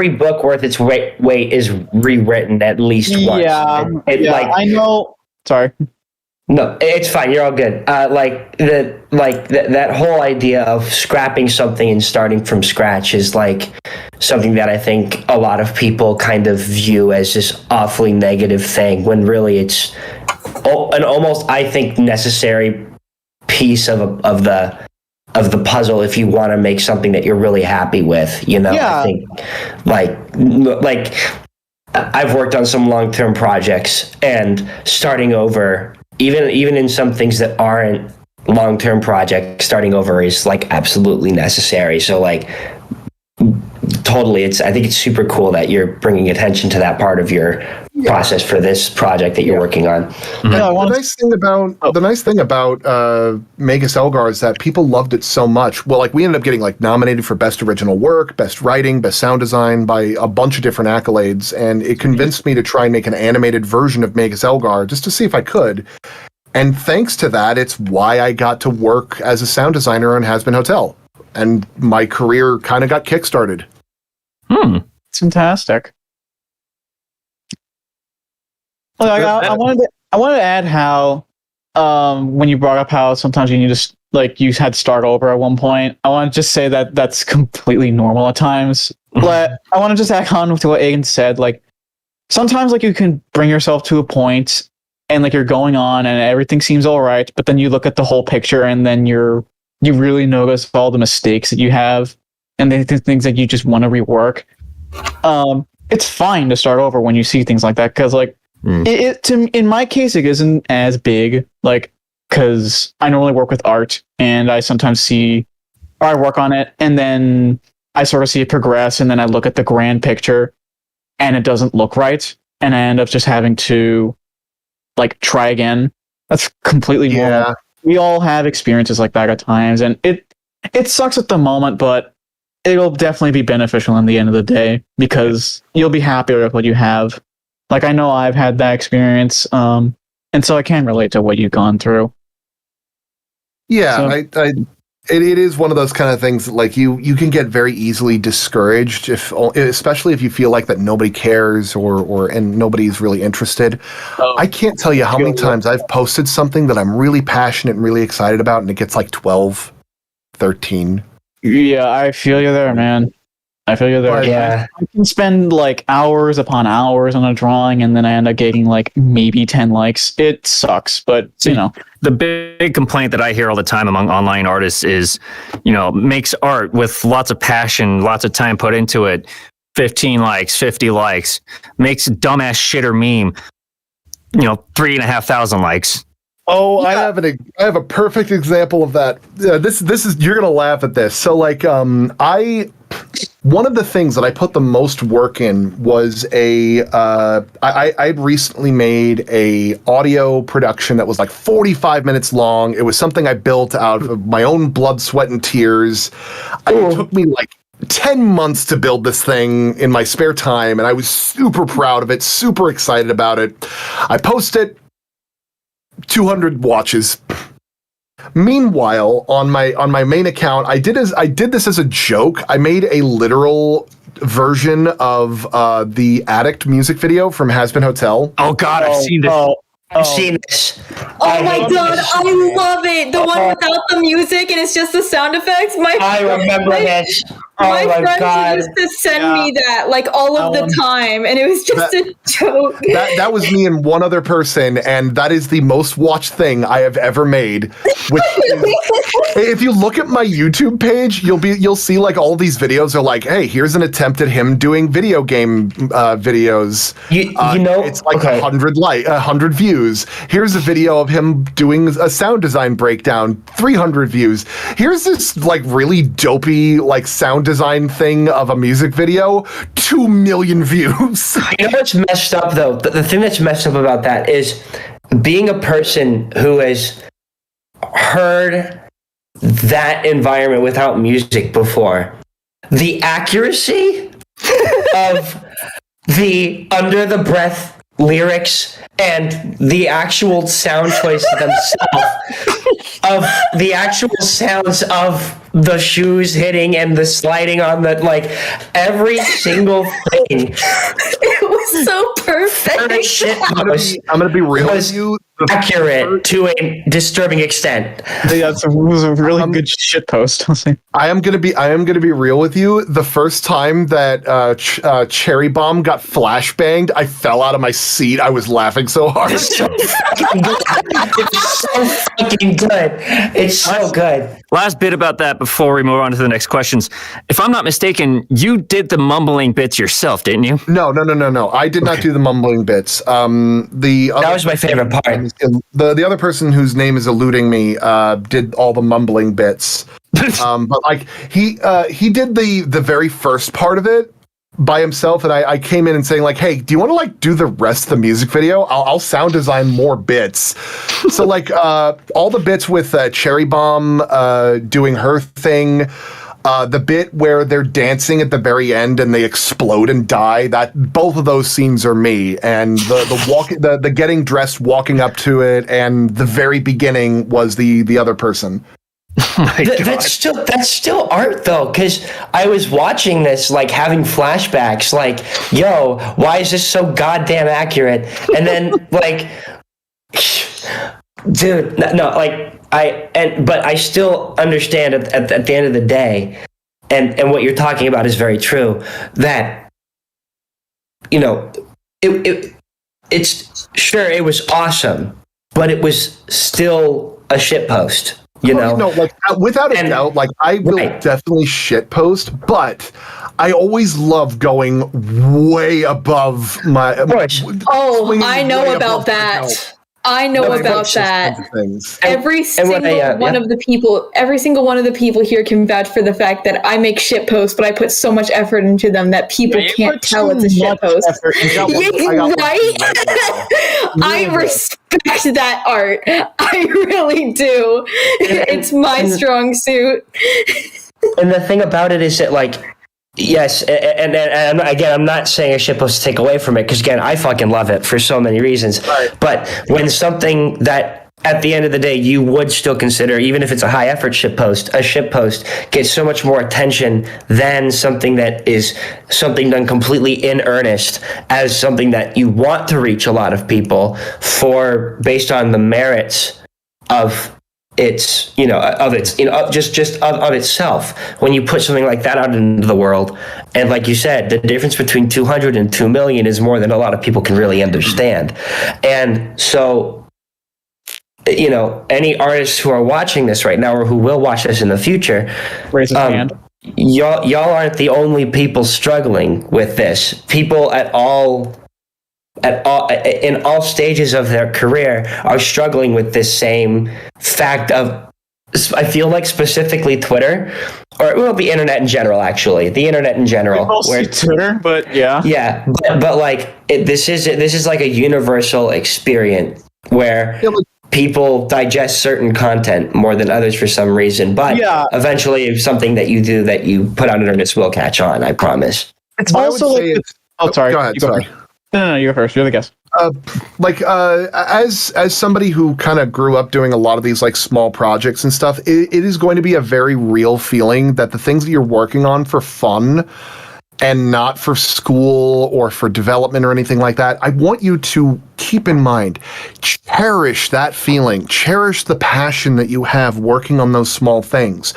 book worth its weight is rewritten at least once. Yeah, I know. Sorry. No, it's fine. You're all good. That whole idea of scrapping something and starting from scratch is like something that I think a lot of people kind of view as this awfully negative thing, when really it's an almost, I think, necessary piece of the puzzle if you want to make something that you're really happy with. You know, yeah. I think like I've worked on some long-term projects, and starting over, even in some things that aren't long-term projects, starting over is like absolutely necessary. So like totally, I think it's super cool that you're bringing attention to that part of your process for this project that you're working on. The nice thing about Magus Elgar is that people loved it so much. Well, like we ended up getting like nominated for Best Original Work, Best Writing, Best Sound Design by a bunch of different accolades, and it convinced me to try and make an animated version of Magus Elgar just to see if I could. And thanks to that, it's why I got to work as a sound designer on Hazbin Hotel, and my career kind of got kickstarted. It's fantastic. Look, I wanted to add how when you brought up how sometimes you need to you had to start over at one point. I want to just say that that's completely normal at times. But I want to just add on to what Aiden said. Like sometimes you can bring yourself to a point and you're going on and everything seems all right, but then you look at the whole picture and then you really notice all the mistakes that you have and the things that you just want to rework. It's fine to start over when you see things like that, because in my case it isn't as big, because I normally work with art and I sometimes I work on it and then I sort of see it progress and then I look at the grand picture and it doesn't look right and I end up just having to try again. That's completely normal. We all have experiences like that at times, and it sucks at the moment, but it'll definitely be beneficial in the end of the day because you'll be happier with what you have. I know I've had that experience, and so I can relate to what you've gone through. Yeah, so, it is one of those kind of things that you can get very easily discouraged especially if you feel like that nobody cares and nobody's really interested. I can't tell you how many times I've posted something that I'm really passionate and really excited about and it gets 12, 13. Yeah, I feel you there, man. I feel you there. Yeah. I can spend hours upon hours on a drawing and then I end up getting maybe 10 likes. It sucks, but The big complaint that I hear all the time among online artists is, makes art with lots of passion, lots of time put into it, 15 likes, 50 likes, makes a dumbass shit or meme, 3,500 likes. Oh, yeah. I have a perfect example of that. This is, you're gonna laugh at this. So one of the things that I put the most work in was I'd recently made a audio production that was 45 minutes long. It was something I built out of my own blood, sweat, and tears. It took me 10 months to build this thing in my spare time, and I was super proud of it, super excited about it. I posted 200 watches. Meanwhile, on my main account, I did this as a joke. I made a literal version of the Addict music video from Hazbin Hotel. Oh God, I've seen this. I've seen this. Oh my god, I love it. The one without the music and it's just the sound effects. I remember this. My friends used to send me that all of the time, and it was just a joke. That was me and one other person, and that is the most watched thing I have ever made. Which if you look at my YouTube page, you'll see all these videos are hey, here's an attempt at him doing video game videos. It's 100 views. Here's a video of him doing a sound design breakdown, 300 views. Here's this really dopey sound design thing of a music video, 2 million views. You know what's messed up, though? The thing that's messed up about that is being a person who has heard that environment without music before. The accuracy of the under-the-breath lyrics and the actual sound choice themselves of the actual sounds of the shoes hitting and the sliding on the, like, every single thing. It was so perfect. I'm gonna be real with you. Accurate to a disturbing extent. Yeah, it was a really good shit post. I am gonna be real with you. The first time that Cherry Bomb got flashbanged, I fell out of my seat. I was laughing so hard. It's so fucking good. It's so fucking good. It's so good. Last bit about that before we move on to the next questions. If I'm not mistaken, you did the mumbling bits yourself, didn't you? No. I did not do the mumbling bits. That was my favorite part. The other person whose name is eluding me did all the mumbling bits. But like he did the very first part of it by himself, and I came in and saying like, hey, do you want to like do the rest of the music video? I'll sound design more bits. So like all the bits with Cherry Bomb doing her thing. The bit where they're dancing at the very end and they explode and die, that both of those scenes are me. And the getting dressed, walking up to it, and the very beginning was the other person. That's still art though, because I was watching this like having flashbacks, like, yo, why is this so goddamn accurate? And then like, dude, no, like. But I still understand at the end of the day, and what you're talking about is very true, that, you know, it's sure it was awesome, but it was still a shitpost, you know? No, like without a doubt, like I will definitely shitpost, but I always love going way above my. Oh, I know about that. I know about that. Every single one of the people here can vouch for the fact that I make shit posts, but I put so much effort into them that people can't tell it's a shit post. Right? I respect that art. I really do. It's my strong suit. And the thing about it is that, like, yes, and again, I'm not saying a shitpost to take away from it, because again, I fucking love it for so many reasons. Right. But when something that at the end of the day you would still consider, even if it's a high effort shitpost, a shitpost gets so much more attention than something that is something done completely in earnest, as something that you want to reach a lot of people for, based on the merits of it's, you know, of its, you know, just of itself. When you put something like that out into the world, and like you said, the difference between 200 and 2 million is more than a lot of people can really understand. And so, you know, any artists who are watching this right now, or who will watch this in the future, raise his hand. Y'all aren't the only people struggling with this. People in all stages of their career are struggling with this same fact of, I feel like specifically Twitter, or well, the internet in general, actually, the internet in general. Mostly Twitter, but yeah. Yeah, but like this is like a universal experience where people digest certain content more than others for some reason, but eventually it's something that you do, that you put on internet, will catch on, I promise. It's also like, sorry. Go ahead, sorry. No, you're first. You're the guest. As somebody who kind of grew up doing a lot of these like small projects and stuff, it is going to be a very real feeling that the things that you're working on for fun and not for school or for development or anything like that, I want you to keep in mind, cherish that feeling, cherish the passion that you have working on those small things.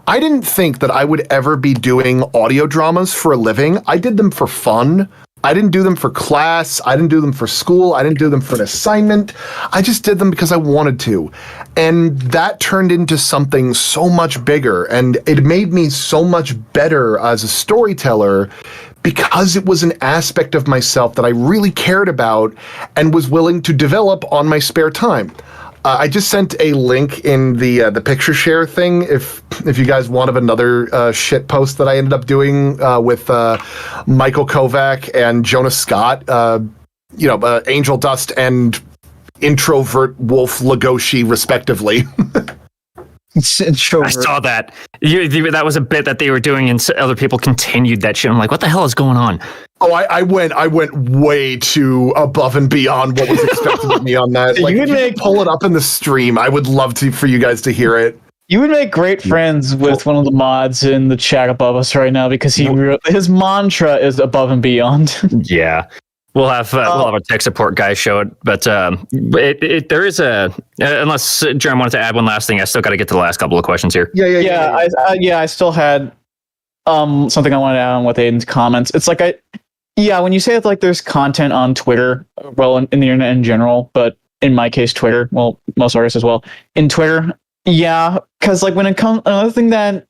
I didn't think that I would ever be doing audio dramas for a living. I did them for fun. I didn't do them for class. I didn't do them for school. I didn't do them for an assignment. I just did them because I wanted to. And that turned into something so much bigger. And it made me so much better as a storyteller because it was an aspect of myself that I really cared about and was willing to develop on my spare time. I just sent a link in the picture share thing. If you guys want another shit post that I ended up doing with Michael Kovac and Jonas Scott, Angel Dust and introvert Wolf Lagoshi, respectively. I saw that. That was a bit that they were doing, and other people continued that shit. I'm like, what the hell is going on? Oh, I went way too above and beyond what was expected of me on that. Like, you could pull it up in the stream. I would love for you guys to hear it. You would make great friends with one of the mods in the chat above us right now because his mantra is above and beyond. Yeah. We'll have our tech support guys show it, but there is unless Jeremy wanted to add one last thing, I still got to get to the last couple of questions here. Yeah. I still had something I wanted to add on with Aiden's comments. It's like when you say it's like there's content on Twitter, well, in the internet in general, but in my case, Twitter, well, most artists as well, in Twitter, yeah, because like when it comes, another thing that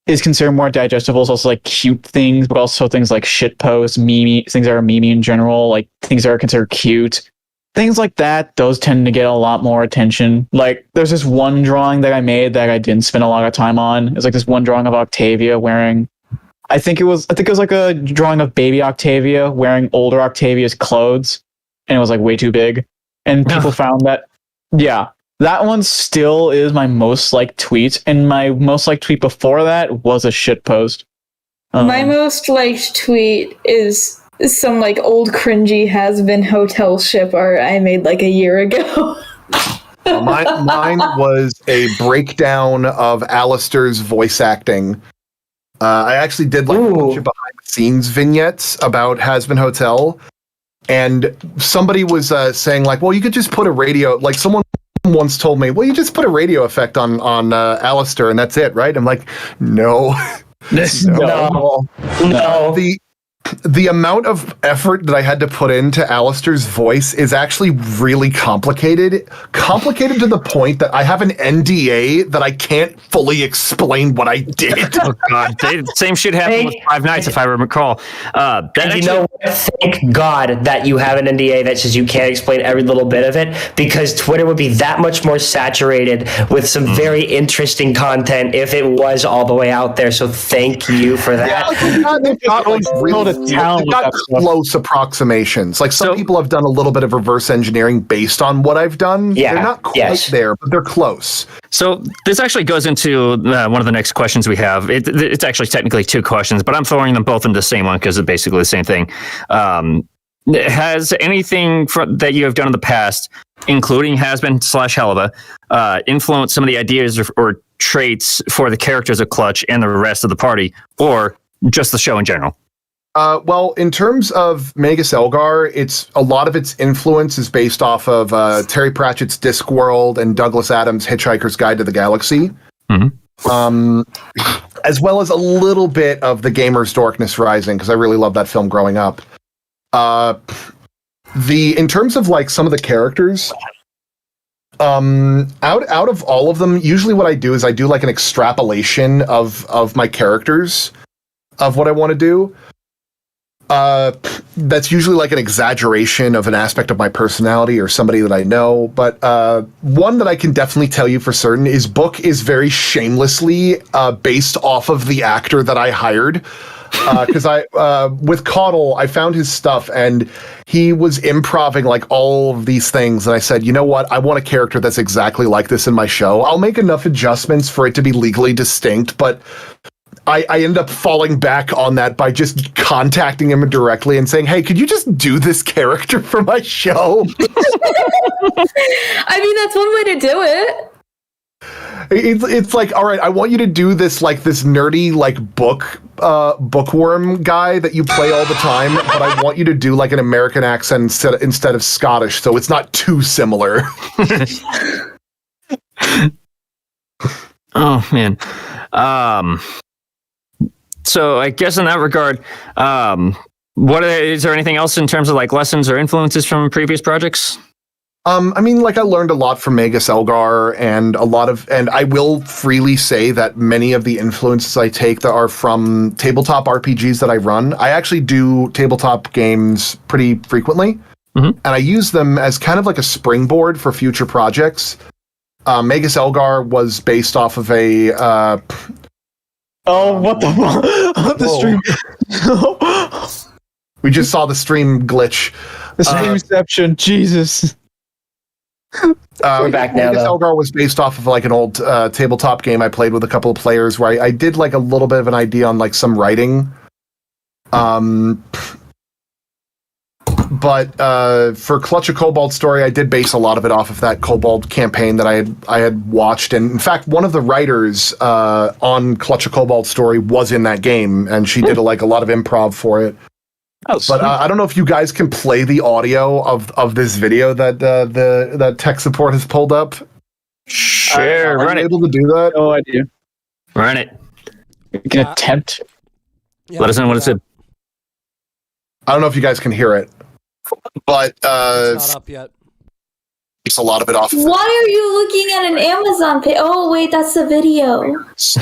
is considered more digestible is also like cute things, but also things like shit posts, things that are meme in general, like things that are considered cute. Things like that, those tend to get a lot more attention. Like there's this one drawing that I made that I didn't spend a lot of time on. It's like this one drawing of Octavia wearing, I think it was like a drawing of baby Octavia wearing older Octavia's clothes, and it was like way too big. And people found that, yeah. That one still is my most liked tweet, and my most liked tweet before that was a shit post. My most liked tweet is some like old cringy Hazbin hotel ship art I made like a year ago. Mine was a breakdown of Alistair's voice acting. I actually did like a bunch of behind the scenes vignettes about Hazbin Hotel, and somebody was saying like, well, you could just put a radio, like someone once told me, well, you just put a radio effect on Alistair and that's it, right? I'm like, no. No. The amount of effort that I had to put into Alistair's voice is actually really complicated. Complicated to the point that I have an NDA that I can't fully explain what I did. Oh God, same shit happened with Five Nights, if I recall. Thank God that you have an NDA that says you can't explain every little bit of it, because Twitter would be that much more saturated with some very interesting content if it was all the way out there. So thank you for that. They've got close approximations. Like some people have done a little bit of reverse engineering based on what I've done. Yeah, they're not quite there, but they're close. So this actually goes into one of the next questions we have. It's actually technically two questions, but I'm throwing them both into the same one because it's basically the same thing. Has anything that you have done in the past, including Hazbin/Helluva, influenced some of the ideas or traits for the characters of Clutch and the rest of the party, or just the show in general? Well, in terms of Magus Elgar, a lot of its influence is based off of Terry Pratchett's Discworld and Douglas Adams' Hitchhiker's Guide to the Galaxy, as well as a little bit of The Gamer's Darkness Rising, because I really loved that film growing up. In terms of like some of the characters, out of all of them, usually what I do is I do like an extrapolation of my characters, of what I want to do. That's usually like an exaggeration of an aspect of my personality or somebody that I know. But one that I can definitely tell you for certain is Book is very shamelessly based off of the actor that I hired. Because with Caudle, I found his stuff and he was improving like all of these things. And I said, you know what? I want a character that's exactly like this in my show. I'll make enough adjustments for it to be legally distinct, but I ended up falling back on that by just contacting him directly and saying, hey, could you just do this character for my show? I mean, that's one way to do it. It's like, all right, I want you to do this like this nerdy like bookworm guy that you play all the time, but I want you to do like an American accent instead of Scottish, so it's not too similar. Oh man. So I guess in that regard, is there anything else in terms of like lessons or influences from previous projects? I mean, like I learned a lot from Magus Elgar and I will freely say that many of the influences I take that are from tabletop RPGs that I run. I actually do tabletop games pretty frequently. and I use them as kind of like a springboard for future projects. Magus Elgar was based off of a... what the stream? We just saw the stream glitch. The streamception, Jesus. We're back now, Magus though. Elgar was based off of like an old tabletop game I played with a couple of players where I did like a little bit of an idea on like some writing. But for Clutch a Kobold Story, I did base a lot of it off of that Kobold campaign that I had watched, and in fact, one of the writers on Clutch a Kobold Story was in that game, and she did like a lot of improv for it. Oh, But I don't know if you guys can play the audio of this video that that tech support has pulled up. Sure, Are run you it. able to do that? no idea. Run it. We can attempt. Yeah, Let us know what it said. I don't know if you guys can hear it, but It's not up yet. it's a lot of it off. Why are you looking at an Amazon page? Oh, wait, that's the video. I'm so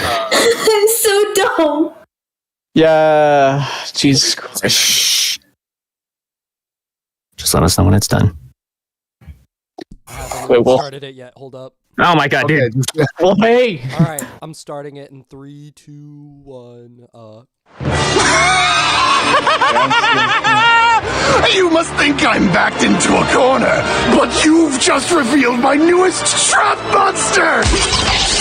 dumb. Yeah, Jesus Christ. Just let us know when it's done. I haven't Wait, even Wolf. started it yet. Hold up. Oh my god, Okay, dude. Well, hey. All right, I'm starting it in 3, 2, 1. You must think I'm backed into a corner, but you've just revealed my newest trap monster!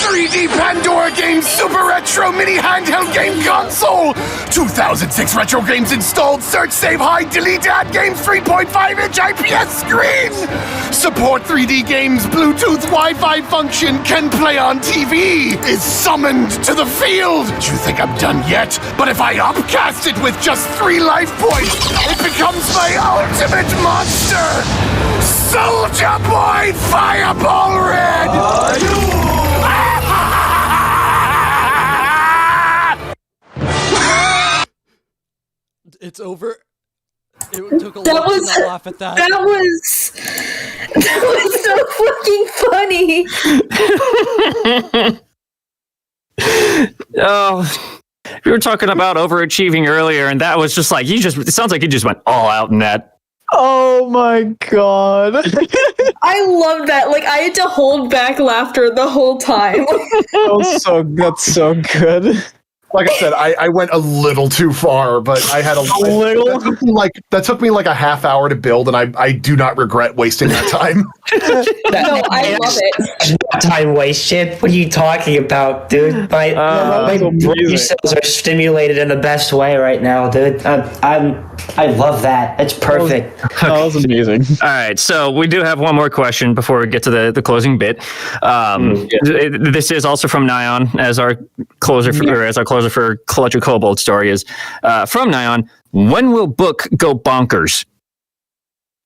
3D Pandora Games Super Retro Mini Handheld Game Console! 2006 retro games installed, search, save, hide, delete, add games, 3.5-inch IPS screen! Support 3D games, Bluetooth Wi-Fi function, can play on TV, is summoned to the field! Do you think I'm done yet? But if I upcast it with just 3 life points, it becomes my ultimate monster! Soldier Boy Fireball Red! It's over. It took a That lot to was- not laugh at that. That was so fucking funny. Oh, we were talking about overachieving earlier, and that was just like it sounds like you just went all out in that. Oh my god. I love that. Like, I had to hold back laughter the whole time. That's so good. Like I said, I went a little too far, but I had a little? That took me like a half hour to build, and I do not regret wasting that time. No, I love it. Time wasted. What are you talking about, dude? My that's brain amazing. cells are stimulated in the best way right now, dude. I love that. It's perfect. That was amazing. All right, so we do have one more question before we get to the closing bit. This is also from Nyan as our closer for Clutch a Kobold Story is from Nyan. When will book go bonkers?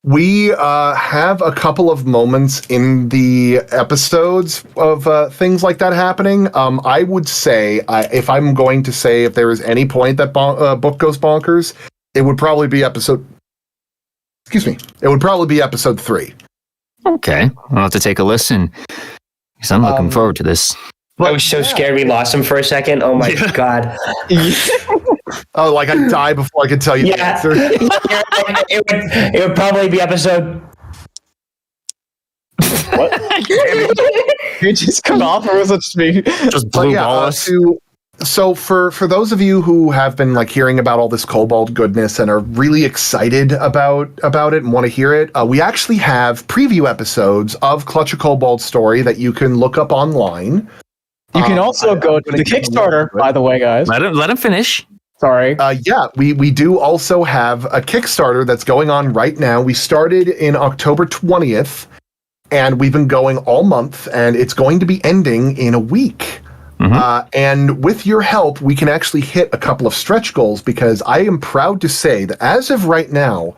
We have a couple of moments in the episodes of things like that happening. I would say, if I'm going to say if there is any point that book goes bonkers, it would probably be episode 3. Okay, I'll have to take a listen because I'm looking forward to this. I was so scared we lost him for a second. Oh my god. Oh, like I die before I could tell you the Yeah. answer. it would probably be episode. You just cut off, or was it just me? Just But blue yeah, ball us. so for those of you who have been like hearing about all this Kobold goodness and are really excited about it and want to hear it, we actually have preview episodes of Clutch a Kobold Story that you can look up online. You can also go to the Kickstarter, by the way, guys. Let him finish. Sorry. Yeah, we do also have a Kickstarter that's going on right now. We started in October 20th, and we've been going all month, and it's going to be ending in a week. And with your help, we can actually hit a couple of stretch goals, because I am proud to say that as of right now,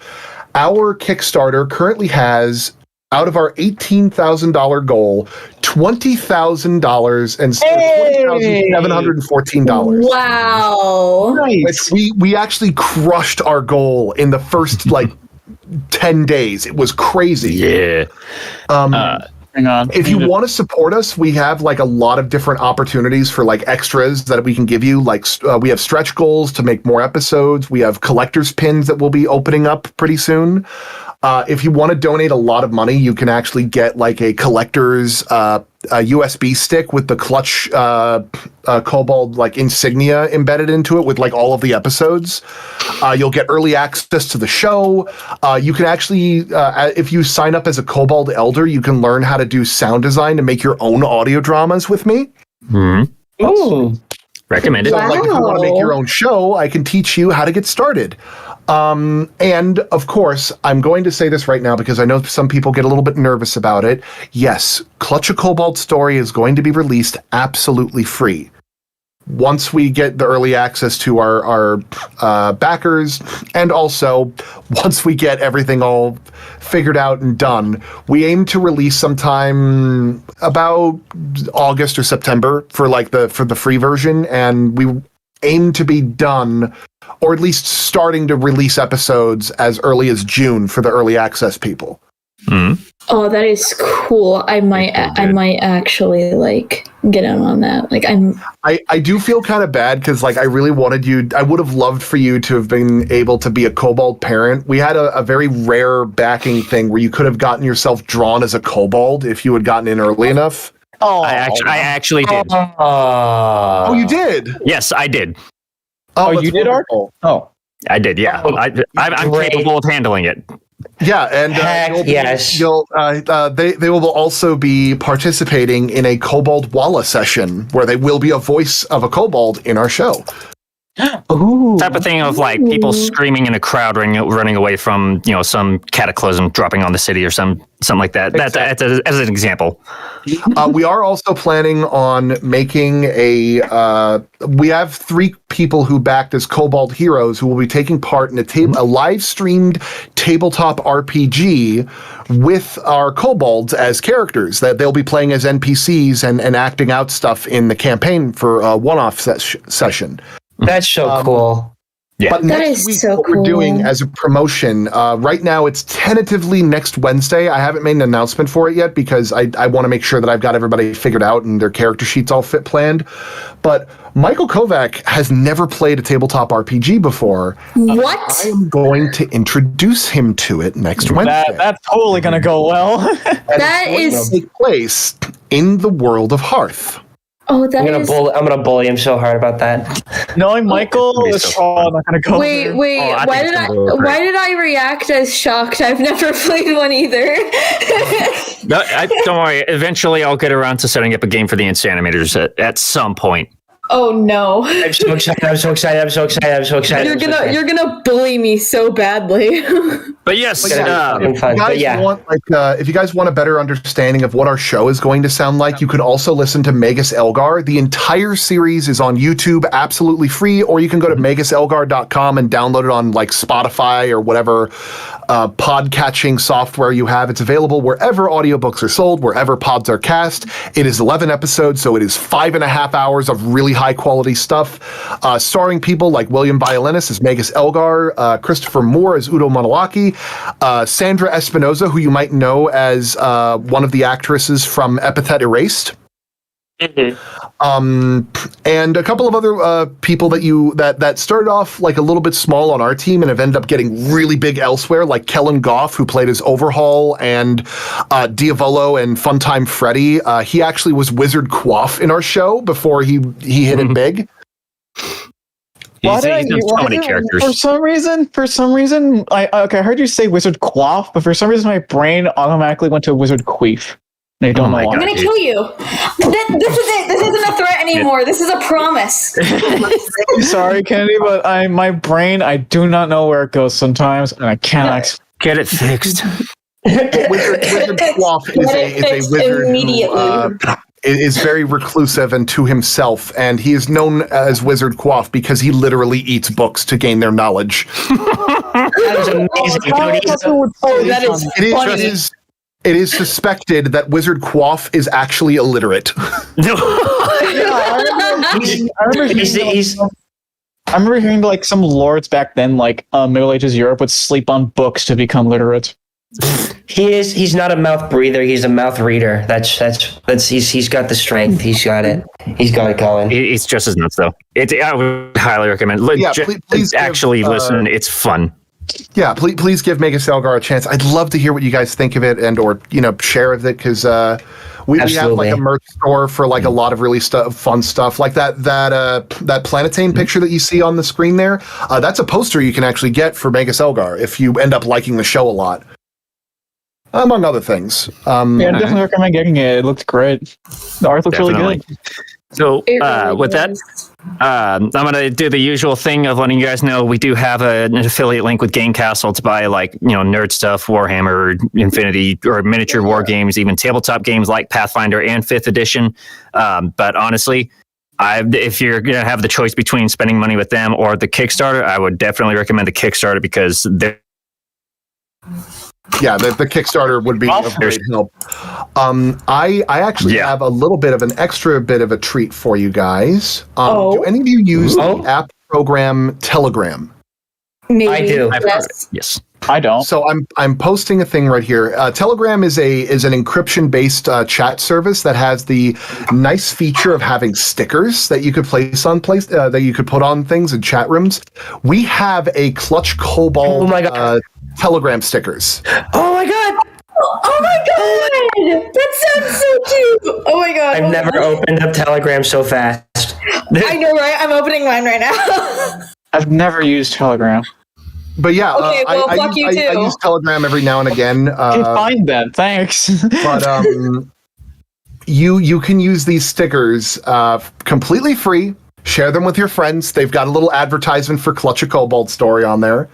our Kickstarter currently has, out of our $18,000 goal, $20,000 and $20,714. Wow. Nice. We actually crushed our goal in the first 10 days. It was crazy. Yeah. Hang on. If you want to support us, we have a lot of different opportunities for extras that we can give you. We have stretch goals to make more episodes. We have collector's pins that we'll be opening up pretty soon. If you want to donate a lot of money, you can actually get like a collector's a USB stick with the Clutch Kobold like insignia embedded into it with like all of the episodes. You'll get early access to the show. You can actually, if you sign up as a Kobold Elder, you can learn how to do sound design to make your own audio dramas with me. Mm-hmm. Ooh. Recommended. So, like, if you want to make your own show, I can teach you how to get started. And of course, I'm going to say this right now because I know some people get a little bit nervous about it. Yes, Clutch a Kobold Storee is going to be released absolutely free. Once we get the early access to our backers, and also once we get everything all figured out and done, we aim to release sometime about August or September for the free version, and we aim to be done, or at least starting to release episodes as early as June for the early access people. Mm-hmm. Oh, that is cool. I might actually like get in on that. Like I do feel kind of bad because like I really wanted you. I would have loved for you to have been able to be a Kobold parent. We had a very rare backing thing where you could have gotten yourself drawn as a Kobold if you had gotten in early enough. Oh, I actually did. Oh, you did? Yes, I did. Oh, that's you did, Art? wonderful. Oh, I did. Yeah, I'm Great. capable of handling it. Yeah, and Heck yes. they will also be participating in a Kobold Walla session where they will be a voice of a Kobold in our show. ooh. Type of thing of like people screaming in a crowd running away from some cataclysm dropping on the city or something like that. That's as an example. We are also planning on making we have 3 people who backed as Kobold heroes who will be taking part in a live streamed tabletop RPG with our Kobolds as characters that they'll be playing as NPCs and acting out stuff in the campaign for a one-off session. That's so cool. Yeah. But That next is week, so what we're cool. doing as a promotion, right now it's tentatively next Wednesday. I haven't made an announcement for it yet because I want to make sure that I've got everybody figured out and their character sheets all planned. But Michael Kovac has never played a tabletop RPG before. what? I am going to introduce him to it next Wednesday. That's totally gonna go well. That is. Take place in the world of Hearth. Oh, that I'm is. gonna bully him so hard about that. Knowing Michael is not gonna go. Wait. there. I Why think did it's gonna go why did I react as shocked? I've never played one either. No, don't worry. Eventually, I'll get around to setting up a game for the Insanimators at some point. Oh no! I'm so excited. You're gonna bully me so badly. But yes, It's gonna be fun. But yeah. If you guys want a better understanding of what our show is going to sound like, you could also listen to Magus Elgar. The entire series is on YouTube, absolutely free, or you can go to maguselgar.com and download it on like Spotify or whatever podcatching software you have. It's available wherever audiobooks are sold, wherever pods are cast. It is 11 episodes, so it is 5.5 hours of really high quality stuff, starring people like William Violinus as Magus Elgar, Christopher Moore as Udo Monolaki, Sandra Espinoza, who you might know as one of the actresses from Epithet Erased. And a couple of other people that started off like a little bit small on our team and have ended up getting really big elsewhere, like Kellen Goff, who played as Overhaul, and Diavolo and Funtime Freddy. He actually was Wizard Quaff in our show before he hit it big. He's done so many characters. For some reason, I heard you say Wizard Quaff, but for some reason my brain automatically went to Wizard Queef. I don't know why. I'm gonna kill you. This is it. This isn't a threat anymore. This is a promise. Sorry, Kennedy, but my brain, I do not know where it goes sometimes, and I cannot. Get it fixed. Wizard Quaff is a wizard who is very reclusive and to himself, and he is known as Wizard Quaff because he literally eats books to gain their knowledge. That was amazing. That is funny. It is suspected that Wizard Quaff is actually illiterate. I remember hearing like some lords back then, like Middle Ages Europe, would sleep on books to become literate. He's not a mouth breather. He's a mouth reader. He's got the strength. He's got it. He's got it going. It's just as nuts though. I would highly recommend. Yeah, please actually listen. It's fun. Yeah, please give Magus Elgar a chance. I'd love to hear what you guys think of it or share of it because we have like a merch store for like a lot of really fun stuff like that Planetane picture that you see on the screen there. That's a poster you can actually get for Magus Elgar if you end up liking the show a lot, among other things. Yeah, I definitely recommend getting it. It looks great. The art looks really good. So with that, I'm going to do the usual thing of letting you guys know we do have an affiliate link with Game Castle to buy nerd stuff, Warhammer, Infinity, or miniature war games, even tabletop games like Pathfinder and 5th edition. But honestly, if you're going to have the choice between spending money with them or the Kickstarter, I would definitely recommend the Kickstarter because they're... Yeah, the Kickstarter would be of great help. I actually have a little bit of an extra bit of a treat for you guys. Do any of you use the app program Telegram? Maybe. I do. Yes. I don't. So I'm posting a thing right here. Telegram is an encryption-based chat service that has the nice feature of having stickers that you could that you could put on things in chat rooms. We have a Clutch Kobold Telegram stickers. Oh my god! Oh my god! That sounds so cute! Oh my god. I've never opened up Telegram so fast. I know, right? I'm opening mine right now. I've never used Telegram. But yeah, okay, well, fuck you too. I use Telegram every now and again. Okay, fine then. Thanks. But you can use these stickers completely free. Share them with your friends. They've got a little advertisement for Clutch a Kobold story on there.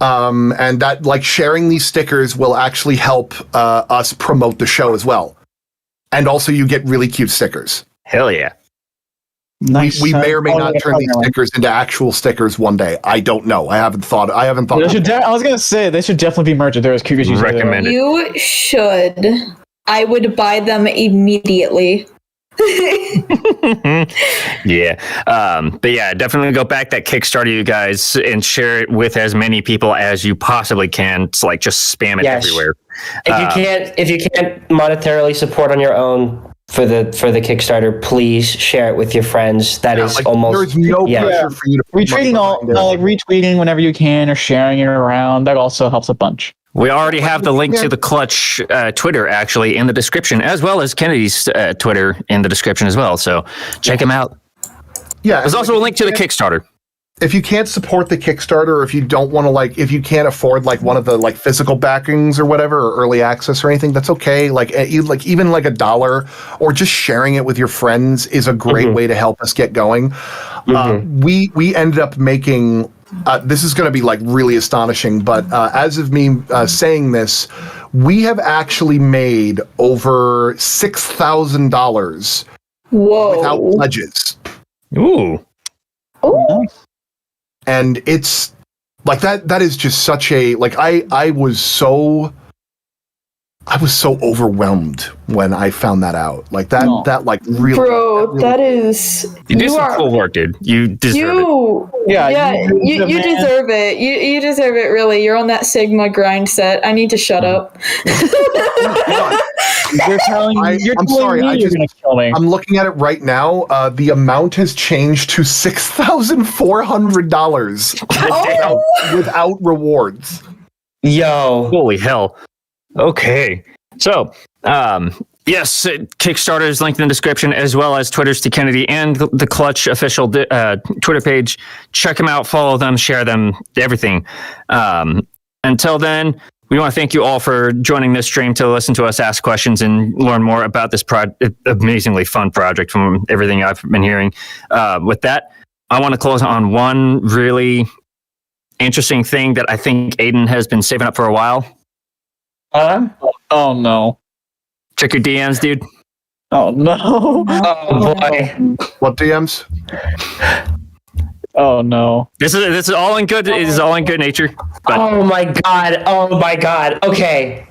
And that, like, sharing these stickers will actually help us promote the show as well. And also, you get really cute stickers. Hell yeah. Nice. We may or may not turn these stickers into actual stickers one day. I don't know. I haven't thought. I was gonna say they should definitely be merged if they're as cute as you recommend it. You should. I would buy them immediately. Yeah. But yeah, definitely go back that Kickstarter, you guys, and share it with as many people as you possibly can. It's like just spam it everywhere. If you can't monetarily support on your own for the Kickstarter, please share it with your friends. That is almost there's no pressure for you to retweeting whenever you can or sharing it around. That also helps a bunch. We already have the link to the Clutch Twitter actually in the description, as well as Kennedy's Twitter in the description as well. So check him out. Yeah, there's also a link to the Kickstarter. If you can't support the Kickstarter, or if you don't want to, if you can't afford one of the physical backings or whatever, or early access or anything, that's okay. Even $1 or just sharing it with your friends is a great way to help us get going. We ended up making. This is going to be really astonishing, but as of me saying this, we have actually made over $6,000 without pledges. Ooh. Nice. And it's that is just such a I was so overwhelmed when I found that out. Really. Bro, that is. You did some cool work, dude. You deserve it. Yeah, you deserve it. You deserve it, really. You're on that Sigma grind set. I need to shut up. You're telling me you're gonna kill me. I'm looking at it right now. The amount has changed to $6,400 without rewards. Yo. Holy hell. Okay. So, yes, Kickstarter is linked in the description, as well as Twitter's to Kennedy and the Clutch official Twitter page. Check them out, follow them, share them, everything. Until then, we want to thank you all for joining this stream to listen to us ask questions and learn more about this amazingly fun project from everything I've been hearing. With that, I want to close on one really interesting thing that I think Aiden has been saving up for a while. Oh no. Check your DMs, dude. Oh no. Oh boy. What DMs? Oh no. This is all in good. It is all in good nature. But Oh my god. Okay.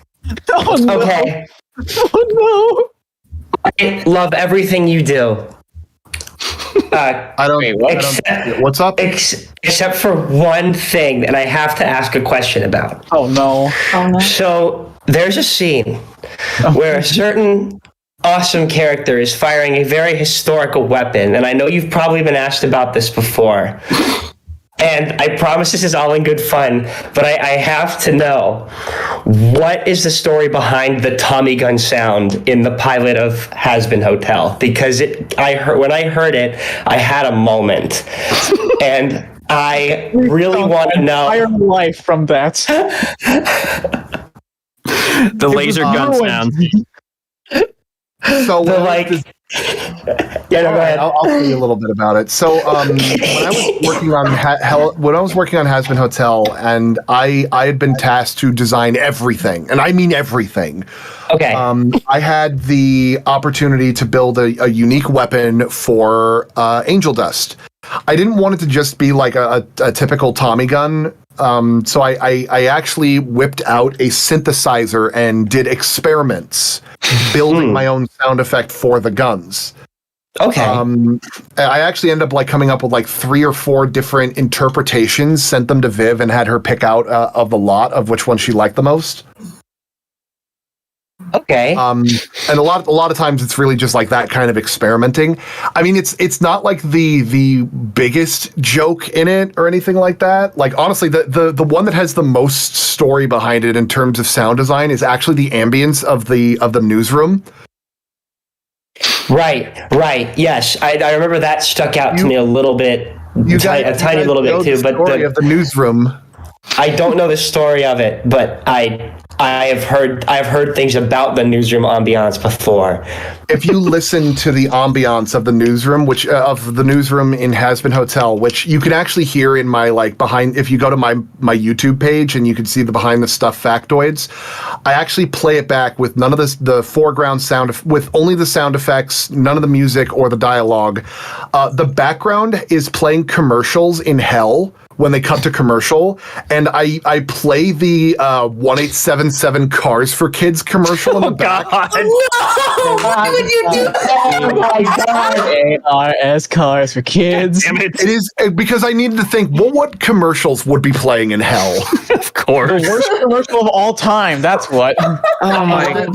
Oh no. Okay. Oh I love everything you do. I don't. What's up? Except for one thing that I have to ask a question about. no. Oh no. So there's a scene where a certain awesome character is firing a very historical weapon, and I know you've probably been asked about this before. And I promise this is all in good fun, but I have to know, what is the story behind the Tommy gun sound in the pilot of Hazbin Hotel? Because when I heard it, I had a moment, and I really want to know. Entire life from that. The laser gun sound. So The like. Yeah, no, go ahead. I'll tell you a little bit about it. So when I was working on Hazbin Hotel, and I had been tasked to design everything, and I mean everything. Okay. I had the opportunity to build a unique weapon for Angel Dust. I didn't want it to just be like a typical Tommy gun. So I actually whipped out a synthesizer and did experiments building my own sound effect for the guns. Okay. I actually ended up like coming up with like 3 or 4 different interpretations, sent them to Viv, and had her pick out of the lot of which one she liked the most. Okay. And a lot of times it's really just like that kind of experimenting. I mean, it's not like the biggest joke in it or anything like that. Like honestly, the one that has the most story behind it in terms of sound design is actually the ambience of the newsroom. Right. Yes, I remember that stuck out to me a little bit, a tiny little bit too. But of the newsroom. I don't know the story of it, but I have heard things about the newsroom ambiance before. If you listen to the ambiance of the newsroom, of the newsroom in Hazbin Hotel, which you can actually hear in my if you go to my YouTube page and you can see the behind the stuff factoids, I actually play it back with none of the foreground sound, with only the sound effects, none of the music or the dialogue. The background is playing commercials in hell when they cut to commercial, and I play the 1877 Cars for Kids commercial in the back. Why would you do that? Oh my god! ARS Cars for Kids. Damn it. It is because I needed to think, well, what commercials would be playing in hell? Of course. The worst commercial of all time. That's what. Oh my god.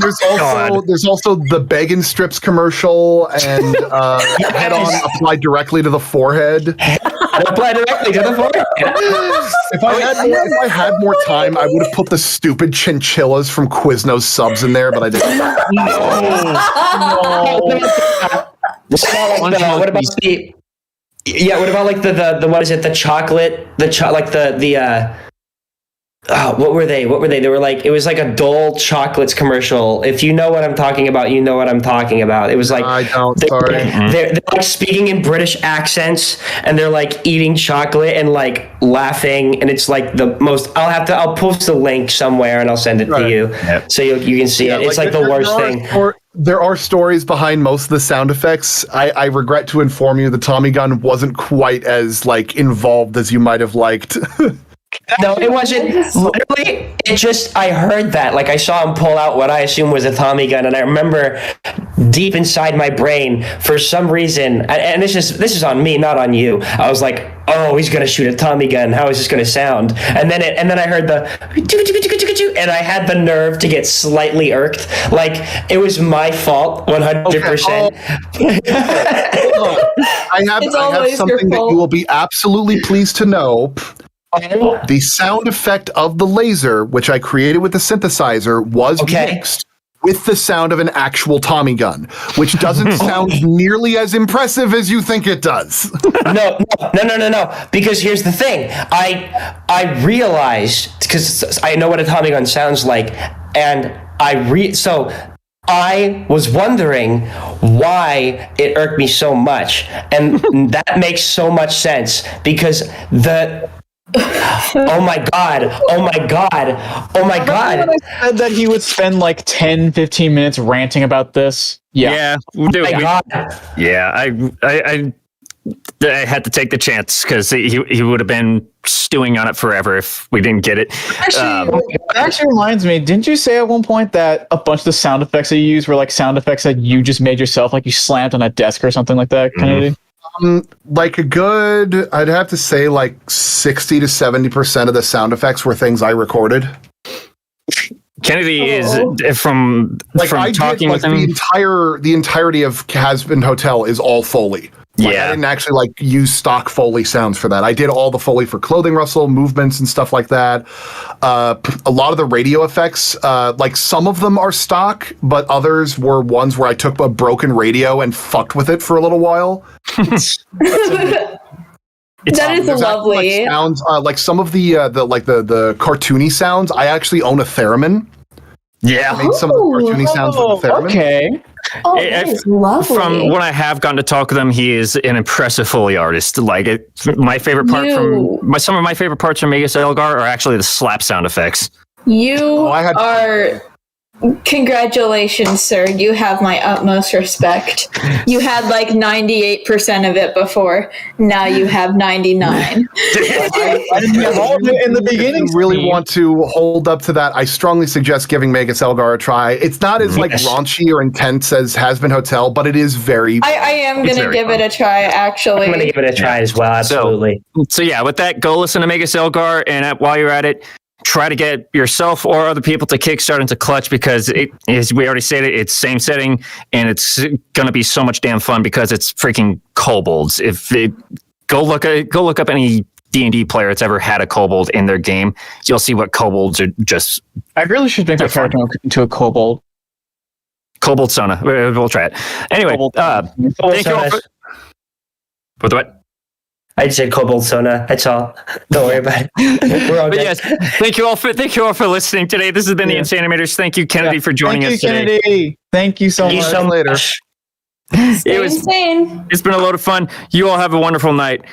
There's also the Beggin' Strips commercial, and head on applied directly to the forehead. Apply directly to the forehead. If I had more time, I would have put the stupid chinchillas from Quiznos subs in there, but I didn't. What about the? Yeah, what about like the what is it? The chocolate, what were they? They were like, it was like a Dole chocolates commercial. If you know what I'm talking about, you know what I'm talking about. It was like, I don't. Sorry. They're like speaking in British accents, and they're like eating chocolate and like laughing, and it's like the most. I'll post a link somewhere and I'll send it to you, so you can see it. It's like the worst thing. There are stories behind most of the sound effects. I regret to inform you the Tommy gun wasn't quite as like involved as you might have liked. No, it wasn't. Literally, I heard that. Like, I saw him pull out what I assume was a Tommy gun, and I remember deep inside my brain, for some reason, and this is on me, not on you. I was like, oh, he's gonna shoot a Tommy gun. How is this gonna sound? And then I heard the, and I had the nerve to get slightly irked. Like, it was my fault, 100%. I have something that you will be absolutely pleased to know. The sound effect of the laser, which I created with the synthesizer, was mixed with the sound of an actual Tommy gun, which doesn't sound nearly as impressive as you think it does. No. Because here's the thing. I realized, because I know what a Tommy gun sounds like, and so I was wondering why it irked me so much, and that makes so much sense, because oh my god. I said that he would spend like 10-15 minutes ranting about this. Yeah. I had to take the chance because he would have been stewing on it forever if we didn't get it. It actually reminds me, didn't you say at one point that a bunch of the sound effects that you used were like sound effects that you just made yourself, like you slammed on a desk or something like that, Kennedy? Like I'd have to say like 60 to 70% of the sound effects were things I recorded. Kennedy is from talking with him. The entirety of Hazbin Hotel is all Foley. Like, I didn't actually like use stock Foley sounds for that. I did all the Foley for clothing rustle, movements, and stuff like that. A lot of the radio effects, like some of them are stock, but others were ones where I took a broken radio and fucked with it for a little while. That is There's lovely. actually, like, sounds, like some of the cartoony sounds. I actually own a theremin. Yeah. I made some of the cartoony sounds with the theremin. Okay. Oh, that is lovely. From when I have gotten to talk with him, he is an impressive Foley artist. Like my favorite part some of my favorite parts from Magus Elgar are actually the slap sound effects. You are. Congratulations, sir. You have my utmost respect. You had like 98% of it before. Now you have 99. I didn't have all of it in the beginning. If you really want to hold up to that, I strongly suggest giving Magus Elgar a try. It's not as like raunchy or intense as Hazbin Hotel, but it is very. I am going to give it a try, actually. I'm going to give it a try as well. Absolutely. So yeah, with that, go listen to Magus Elgar, and while you're at it, try to get yourself or other people to Kickstarter into Clutch, because it is, we already said it, it's same setting, and it's going to be so much damn fun because it's freaking kobolds. Go look up any D&D player that's ever had a kobold in their game. You'll see what kobolds are just. I really should make my character into a kobold. Kobold Sona. We'll try it. Anyway, thank you all for. With what? I just said Kobold Sona. That's all. Don't worry about it. We're all But good. yes, thank you all for listening today. This has been the Insanimators. Thank you, Kennedy, for joining us today. Kennedy. Thank you so much. Later. Stay insane. It's been a load of fun. You all have a wonderful night.